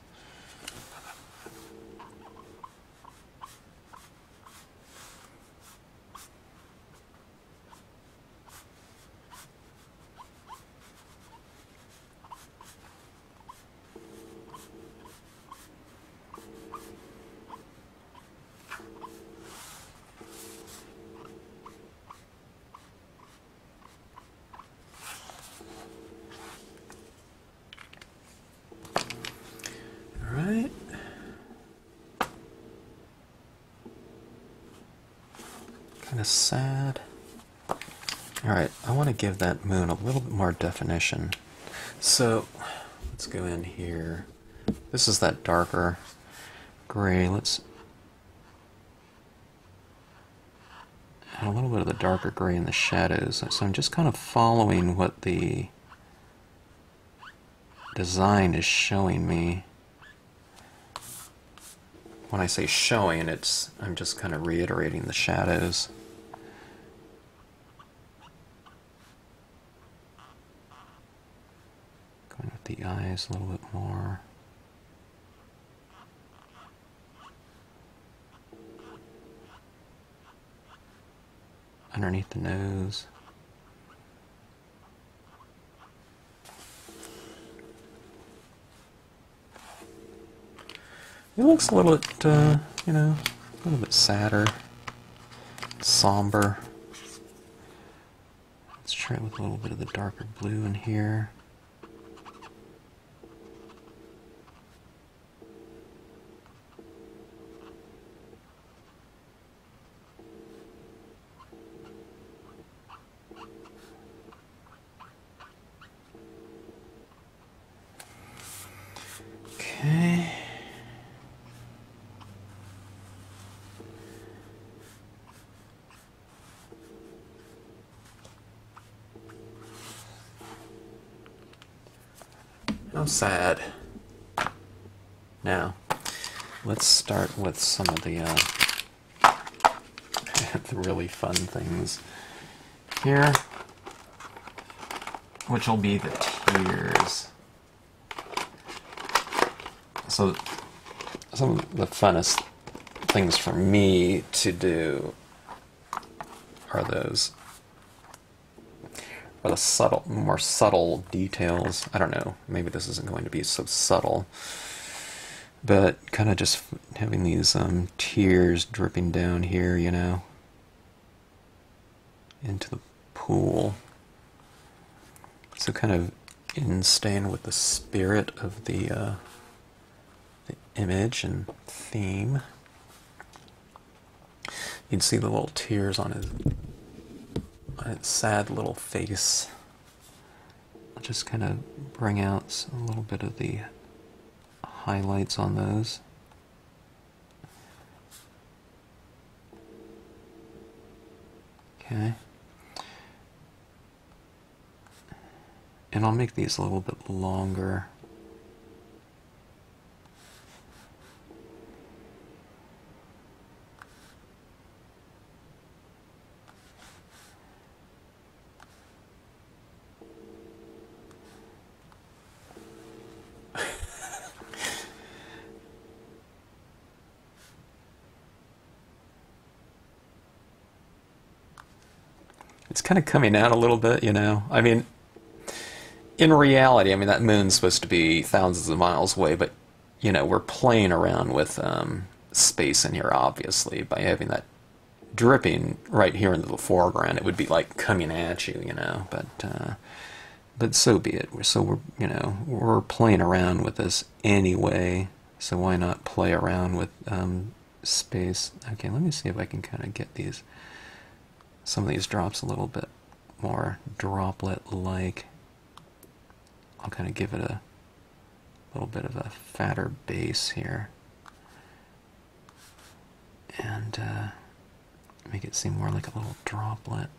Kind of sad. Alright, I want to give that moon a little bit more definition. So, let's go in here. This is that darker gray. Let's add a little bit of the darker gray in the shadows. So I'm just kind of following what the design is showing me. When I say showing, I'm just kind of reiterating the shadows. Going with the eyes a little bit more. Underneath the nose. It looks a little bit, you know, a little bit sadder, somber. Let's try it with a little bit of the darker blue in here. Okay. How sad. Now, let's start with some of the the really fun things here, which will be the tears. So, some of the funnest things for me to do are those, or the subtle, more subtle details. I don't know, maybe this isn't going to be so subtle, but kind of just having these tears dripping down here, you know, into the pool. So kind of staying with the spirit of the image and theme. You'd see the little tears on his sad little face. I'll just kind of bring out a little bit of the highlights on those. Okay. And I'll make these a little bit longer. It's kind of coming out a little bit, you know. I mean, in reality, I mean, that moon's supposed to be thousands of miles away, but, you know, we're playing around with space in here, obviously, by having that dripping right here into the foreground. It would be like coming at you, you know, but so be it. So we're, you know, we're playing around with this anyway, so why not play around with space? Okay, let me see if I can kind of get these, some of these drops a little bit more droplet-like. I'll kind of give it a little bit of a fatter base here, and make it seem more like a little droplet.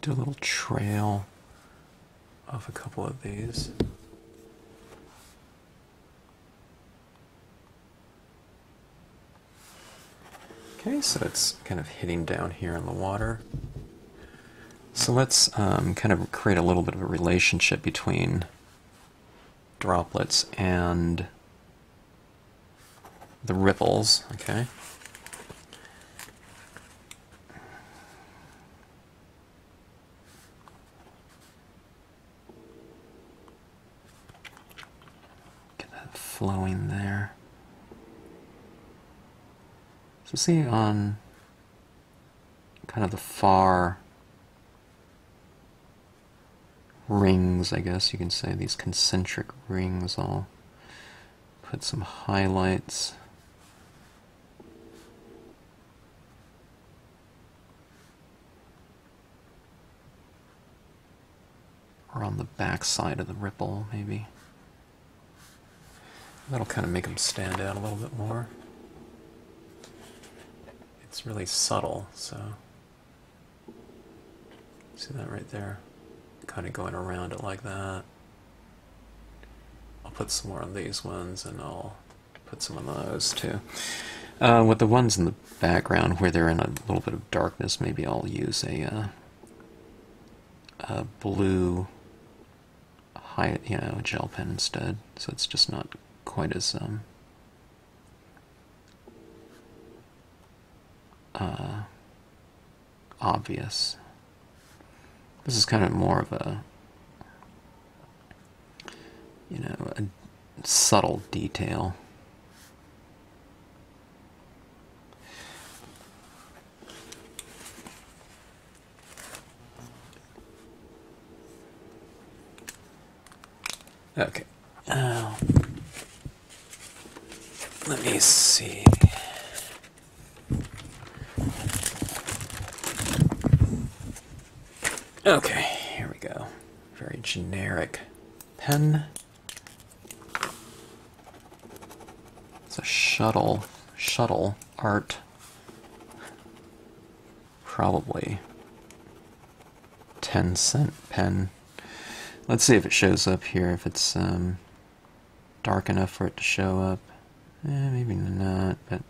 Do a little trail of a couple of these. Okay, so it's kind of hitting down here in the water. So let's kind of create a little bit of a relationship between droplets and the ripples, okay? Flowing there. So see on kind of the far rings, I guess you can say, these concentric rings, I'll put some highlights. Or on the back side of the ripple, maybe. That'll kind of make them stand out a little bit more. It's really subtle, so see that right there? Kind of going around it like that. I'll put some more on these ones, and I'll put some on those too. With the ones in the background where they're in a little bit of darkness, maybe I'll use a blue gel pen instead, so it's just not quite as obvious. This is kind of more of a, you know, a subtle detail. Okay. Let me see. Okay, here we go. Very generic pen. It's a Shuttle Art. Probably 10-cent pen. Let's see if it shows up here, if it's dark enough for it to show up. Maybe not, but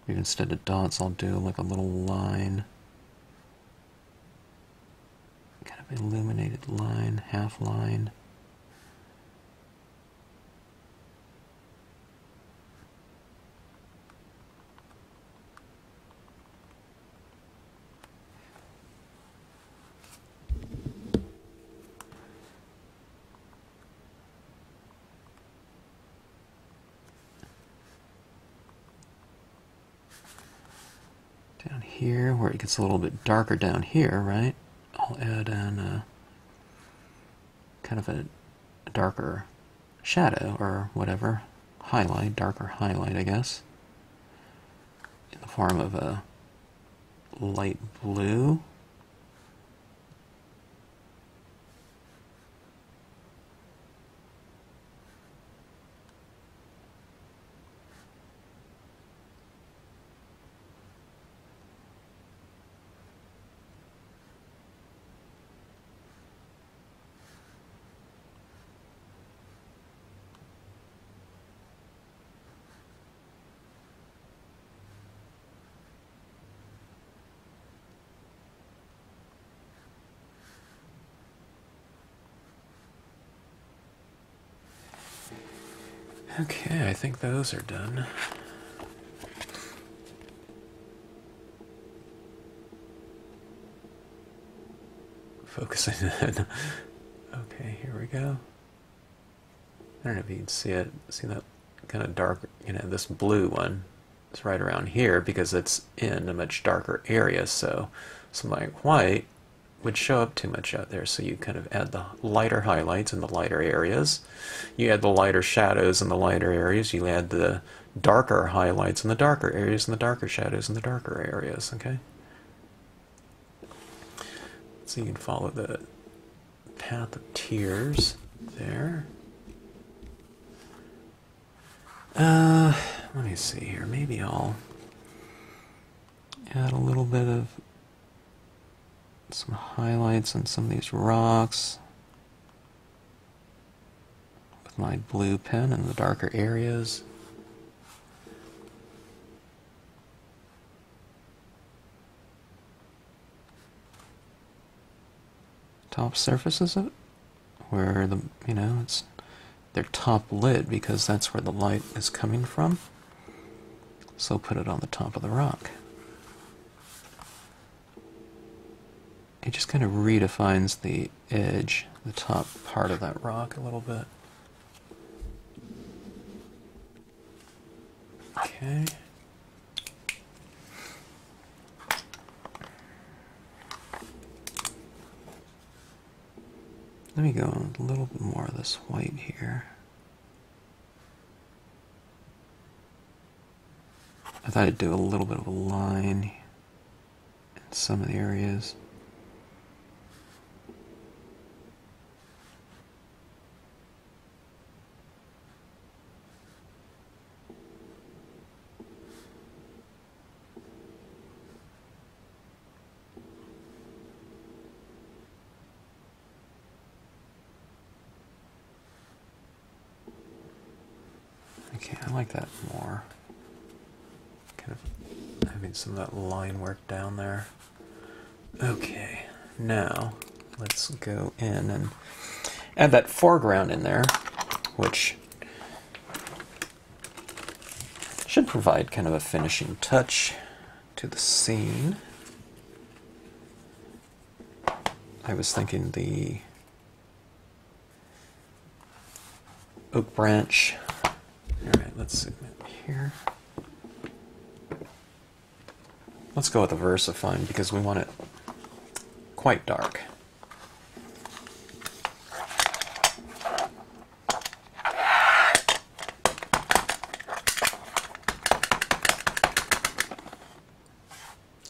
maybe instead of dots I'll do like a little line. Kind of illuminated line, half line. Down here, where it gets a little bit darker down here, right? I'll add in a kind of a darker shadow or whatever, highlight, darker highlight, I guess, in the form of a light blue. Okay, I think those are done. Focusing in. Okay, here we go. I don't know if you can see it. See that kind of dark, this blue one is right around here because it's in a much darker area, so something like white would show up too much out there, so you kind of add the lighter highlights in the lighter areas. You add the lighter shadows in the lighter areas. You add the darker highlights in the darker areas and the darker shadows in the darker areas, okay? So you can follow the path of tears there. Let me see here. Maybe I'll add a little bit of some highlights on some of these rocks with my blue pen in the darker areas. Top surfaces of it, where the, they're top lit because that's where the light is coming from. So put it on the top of the rock. It just kind of redefines the edge, the top part of that rock a little bit. Okay. Let me go a little bit more of this white here. I thought I'd do a little bit of a line in some of the areas. Okay, I like that more. Kind of having some of that line work down there. Okay, now let's go in and add that foreground in there, which should provide kind of a finishing touch to the scene. I was thinking the oak branch. Alright, let's segment here. Let's go with the VersaFine because we want it quite dark.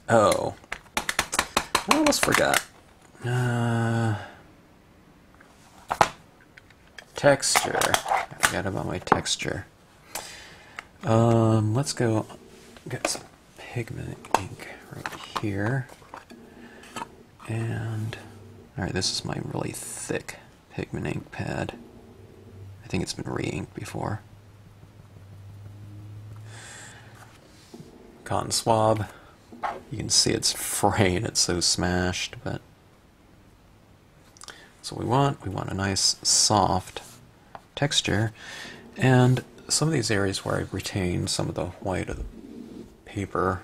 Oh, I almost forgot. Texture. I forgot about my texture. Let's go get some pigment ink right here. And, alright, this is my really thick pigment ink pad. I think it's been re-inked before. Cotton swab. You can see it's fraying, it's so smashed, but that's what we want. We want a nice, soft texture. And some of these areas where I've retained some of the white of the paper,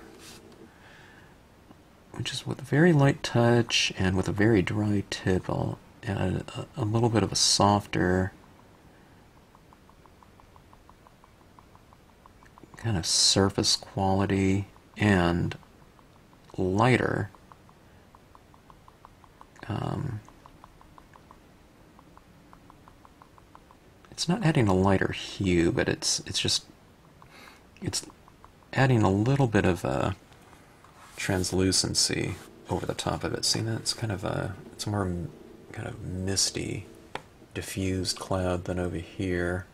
just with a very light touch and with a very dry tip, I'll add a little bit of a softer kind of surface quality and lighter it's not adding a lighter hue, but it's adding a little bit of a translucency over the top of it. See that? It's kind of it's more kind of misty, diffused cloud than over here.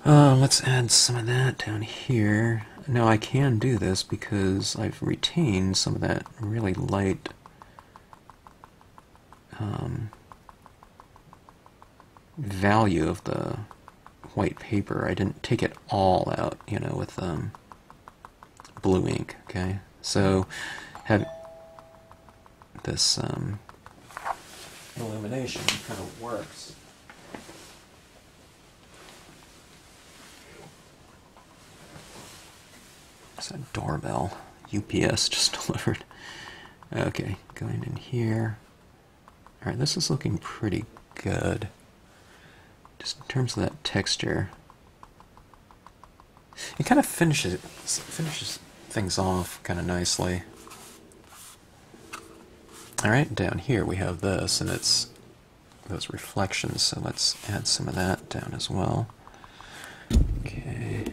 Let's add some of that down here. Now I can do this because I've retained some of that really light value of the white paper. I didn't take it all out, with blue ink, okay? So have this illumination kind of works It's a doorbell. UPS just delivered. Okay, going in here. Alright, this is looking pretty good. Just in terms of that texture. It kind of finishes things off kind of nicely. Alright, down here we have this, and it's those reflections, so let's add some of that down as well. Okay.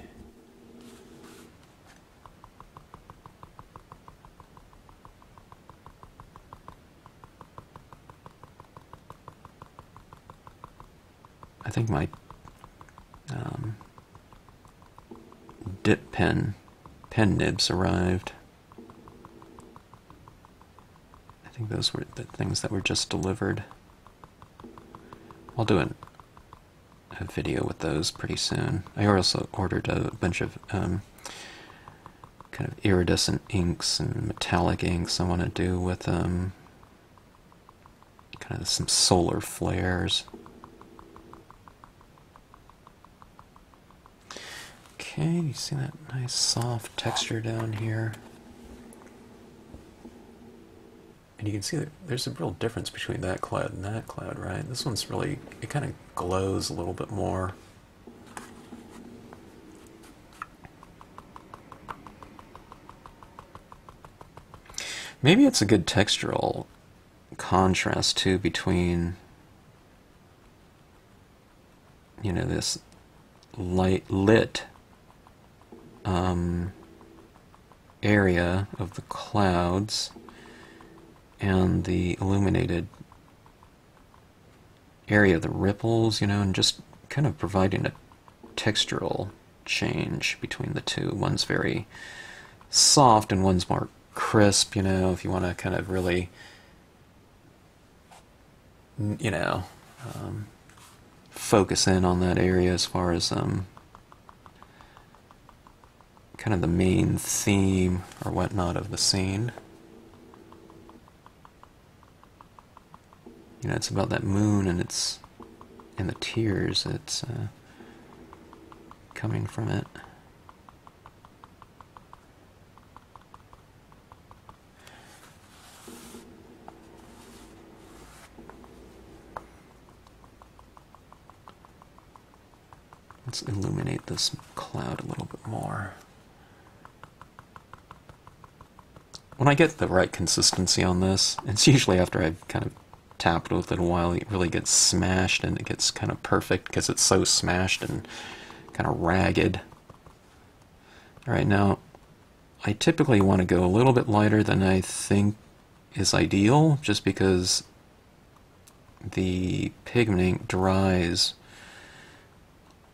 I think my dip pen nibs arrived. I think those were the things that were just delivered. I'll do a video with those pretty soon. I also ordered a bunch of kind of iridescent inks and metallic inks I want to do with kind of some solar flares. Okay, you see that nice soft texture down here? And you can see that there's a real difference between that cloud and that cloud, right? This one's really, it kind of glows a little bit more. Maybe it's a good textural contrast too between, you know, this lit area of the clouds and the illuminated area of the ripples, you know, and just kind of providing a textural change between the two. One's very soft and one's more crisp, you know, if you want to kind of really, you know, focus in on that area as far as kind of the main theme or whatnot of the scene. You know, it's about that moon and it's and the tears that's coming from it. Let's illuminate this cloud a little bit more. When I get the right consistency on this, it's usually after I've kind of tapped with it a while, it really gets smashed and it gets kind of perfect because it's so smashed and kind of ragged. Alright, now I typically want to go a little bit lighter than I think is ideal, just because the pigment ink dries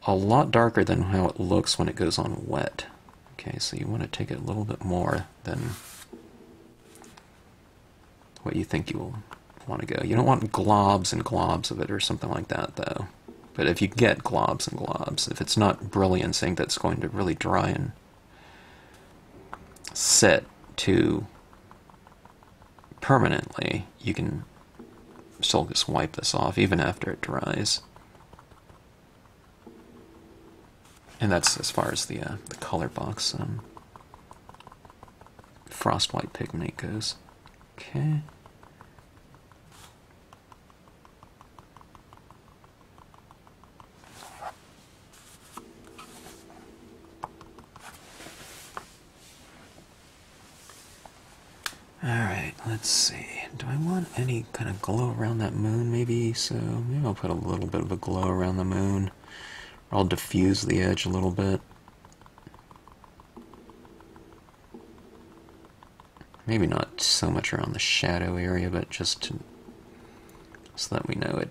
a lot darker than how it looks when it goes on wet. Okay, so you want to take it a little bit more than what you think you will want to go. You don't want globs and globs of it or something like that, though. But if you get globs and globs, if it's not brilliance ink that's going to really dry and set to permanently, you can still just wipe this off even after it dries. And that's as far as the Colorbox frost white pigment ink goes. Okay. Alright, let's see. Do I want any kind of glow around that moon, maybe? So maybe I'll put a little bit of a glow around the moon. Or I'll diffuse the edge a little bit. Maybe not so much around the shadow area, but just to, so that we know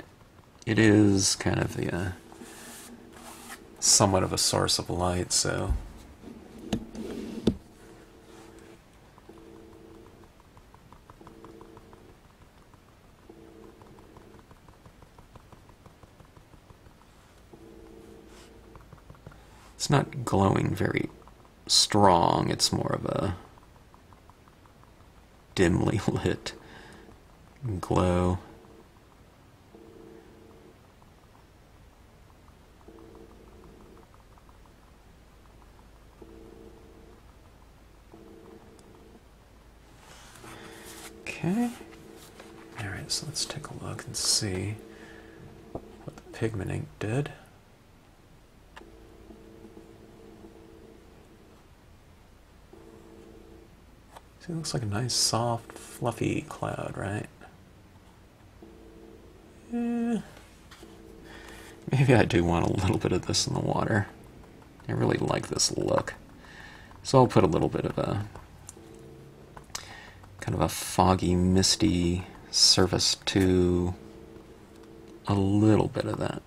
it is kind of the somewhat of a source of light, so it's not glowing very strong, it's more of a dimly lit glow. Okay. Alright, so let's take a look and see what the pigment ink did. See, it looks like a nice, soft, fluffy cloud, right? Maybe I do want a little bit of this in the water. I really like this look. So I'll put a little bit of a kind of a foggy, misty surface to a little bit of that.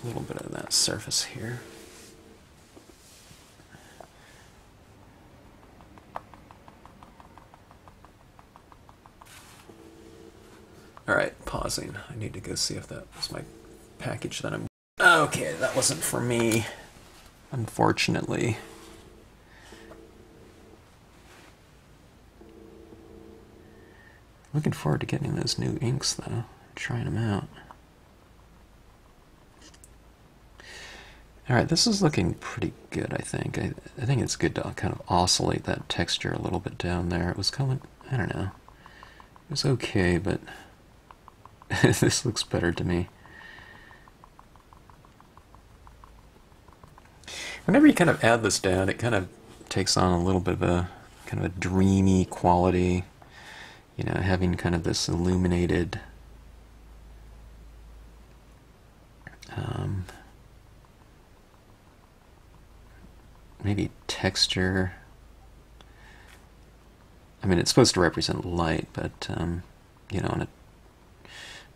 A little bit of that surface here. Alright, pausing. I need to go see if that was my package that I'm... Okay, that wasn't for me, unfortunately. Looking forward to getting those new inks, though. Trying them out. Alright, this is looking pretty good, I think. I think it's good to kind of oscillate that texture a little bit down there. It was coming... I don't know. It was okay, but... this looks better to me. Whenever you kind of add this down, it kind of takes on a little bit of a kind of a dreamy quality, you know, having kind of this illuminated maybe texture. I mean, it's supposed to represent light, but you know, in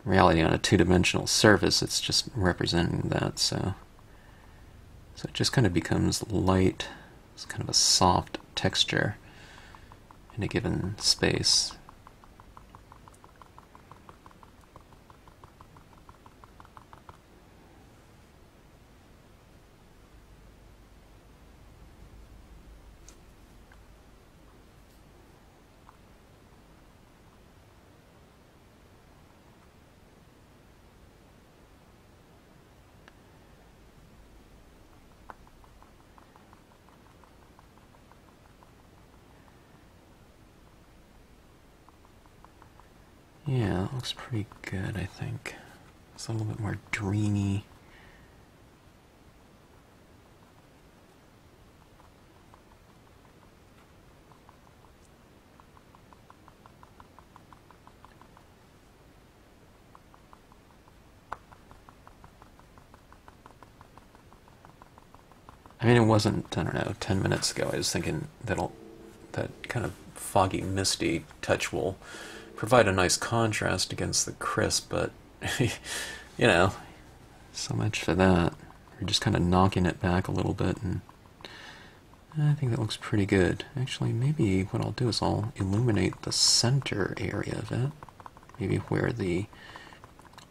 reality, on a two-dimensional surface, it's just representing that, so it just kind of becomes light. It's kind of a soft texture in a given space. Yeah, that looks pretty good, I think. It's a little bit more dreamy. I mean, it wasn't, I don't know, 10 minutes ago I was thinking that kind of foggy, misty touch will provide a nice contrast against the crisp, but, you know, so much for that. We're just kind of knocking it back a little bit, and I think that looks pretty good. Actually, maybe what I'll do is I'll illuminate the center area of it, maybe where the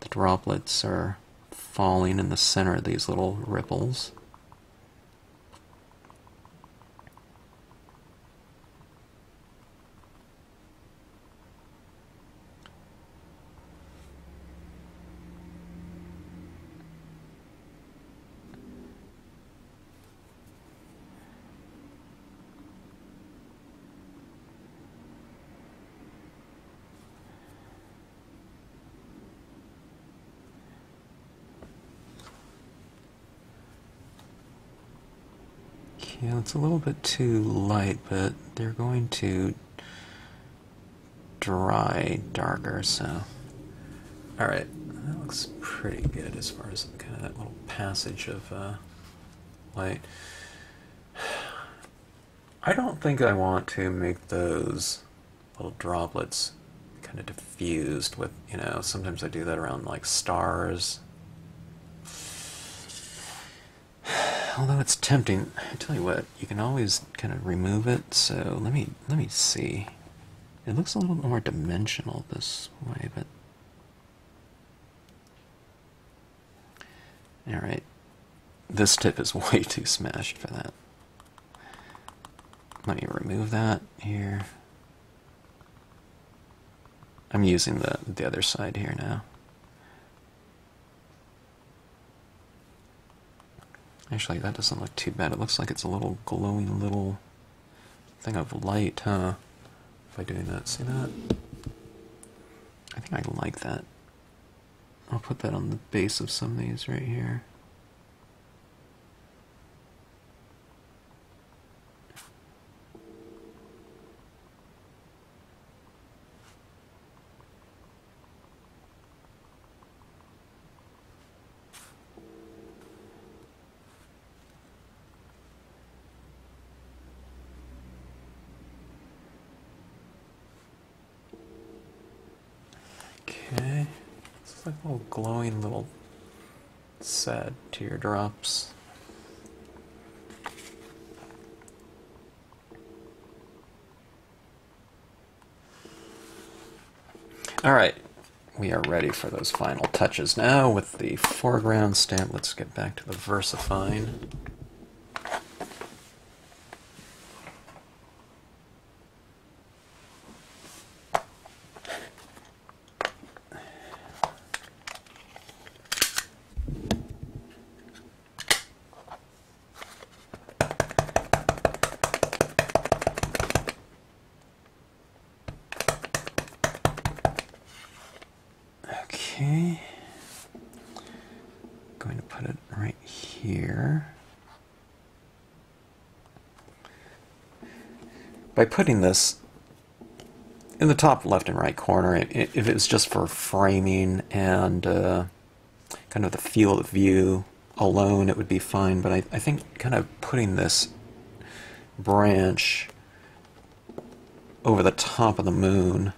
droplets are falling in the center of these little ripples. Yeah, it's a little bit too light, but they're going to dry darker, so... Alright, that looks pretty good as far as kind of that little passage of light. I don't think I want to make those little droplets kind of diffused with, you know, sometimes I do that around like stars. Although it's tempting, I tell you what, you can always kind of remove it, so let me see. It looks a little more dimensional this way, but... Alright, this tip is way too smashed for that. Let me remove that here. I'm using the other side here now. Actually, that doesn't look too bad. It looks like it's a little glowing little thing of light, huh? By doing that, see that? I think I like that. I'll put that on the base of some of these right here. Okay, it's like little glowing little sad teardrops. Alright, we are ready for those final touches now with the foreground stamp. Let's get back to the VersaFine. Okay, going to put it right here. By putting this in the top left and right corner, if it was just for framing and kind of the field of view alone, it would be fine, but I think kind of putting this branch over the top of the moon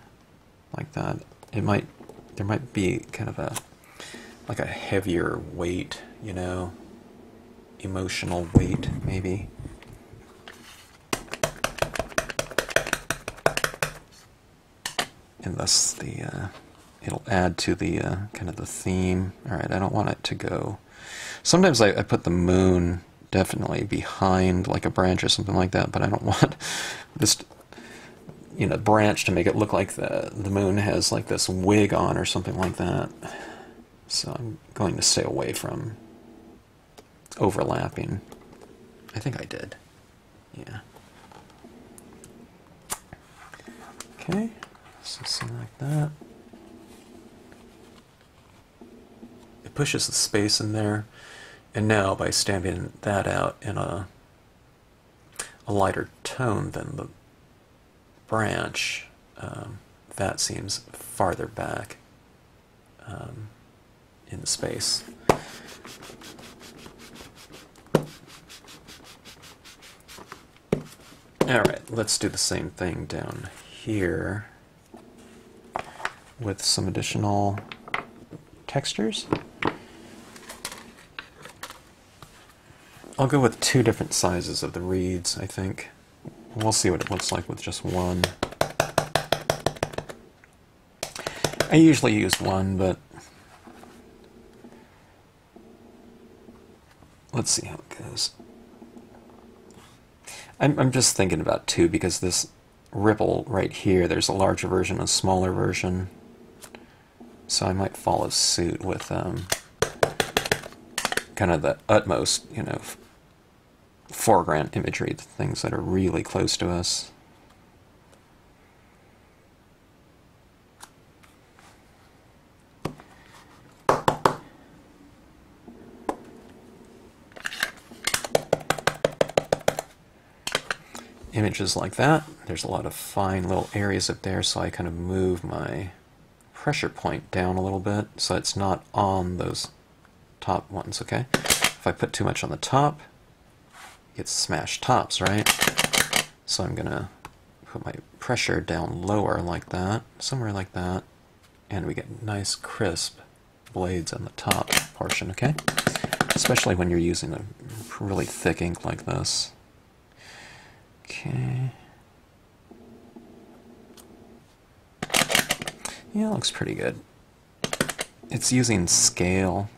like that, there might be kind of like a heavier weight, you know, emotional weight, maybe. And thus it'll add to the kind of the theme. All right, I don't want it to go. Sometimes I put the moon definitely behind like a branch or something like that, but I don't want this, you know, branch to make it look like the moon has like this wig on or something like that. So I'm going to stay away from overlapping. I think I did. Yeah. Okay, so something like that. It pushes the space in there, and now by stamping that out in a lighter tone than the branch, that seems farther back in the space. Alright, let's do the same thing down here with some additional textures. I'll go with 2 different sizes of the reeds, I think. We'll see what it looks like with just one. I usually use one, but let's see how it goes. I'm just thinking about 2 because this ripple right here, there's a larger version, a smaller version. So I might follow suit with kind of the utmost, you know, foreground imagery, the things that are really close to us. Images like that, there's a lot of fine little areas up there, so I kind of move my pressure point down a little bit so it's not on those top ones, okay? If I put too much on the top, it gets smashed tops, right? So I'm gonna put my pressure down lower like that, somewhere like that, and we get nice crisp blades on the top portion, okay? Especially when you're using a really thick ink like this. Okay. Yeah, it looks pretty good. It's using scale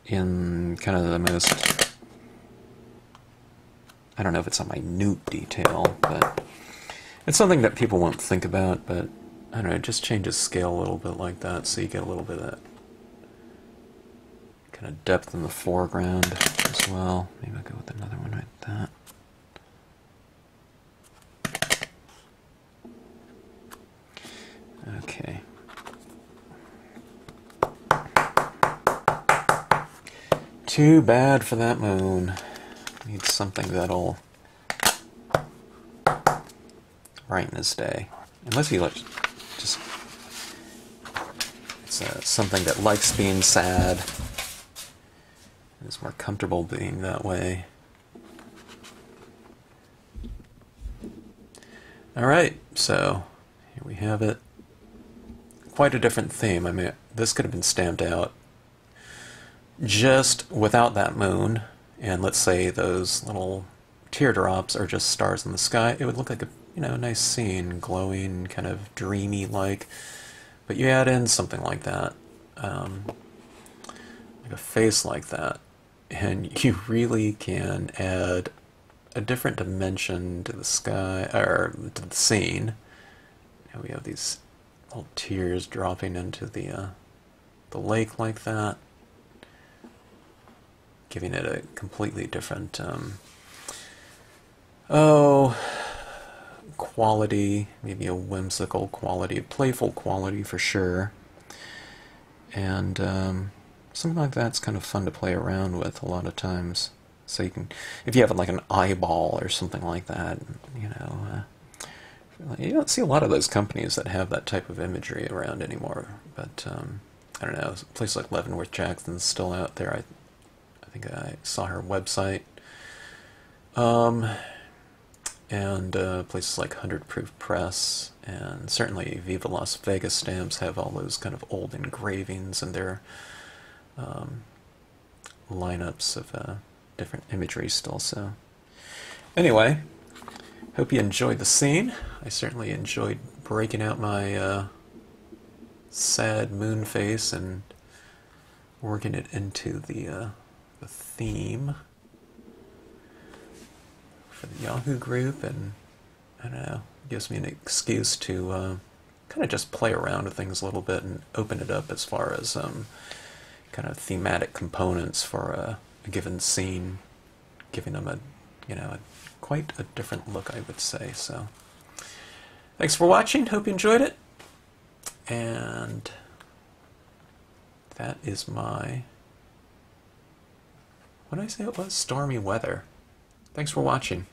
in kind of the most, I don't know if it's a minute detail, but it's something that people won't think about, but I don't know, it just changes scale a little bit like that, so you get a little bit of that kind of depth in the foreground as well. Maybe I'll go with another one like that. Okay. Too bad for that moon. Need something that'll brighten his day. Unless he like just it's something that likes being sad and is more comfortable being that way. Alright, so here we have it. Quite a different theme. I mean, this could have been stamped out just without that moon, and let's say those little teardrops are just stars in the sky. It would look like a, you know, nice scene, glowing, kind of dreamy like. But you add in something like that, like a face like that, and you really can add a different dimension to the sky, or to the scene. And we have these little tears dropping into the lake like that, giving it a completely different quality, maybe a whimsical quality, a playful quality for sure. And something like that's kind of fun to play around with a lot of times. So you can, if you have like an eyeball or something like that, you know, you don't see a lot of those companies that have that type of imagery around anymore. But I don't know, a place like Leavenworth Jackson's still out there. I think I saw her website. And places like 100 Proof Press, and certainly Viva Las Vegas Stamps have all those kind of old engravings in their lineups of different imagery still. So anyway, hope you enjoyed the scene. I certainly enjoyed breaking out my sad moon face and working it into the theme for the Yahoo group, and I don't know, gives me an excuse to kind of just play around with things a little bit and open it up as far as kind of thematic components for a given scene, giving them a, you know, quite a different look, I would say. So thanks for watching, hope you enjoyed it, and that is my, what did I say it was? Stormy weather. Thanks for watching.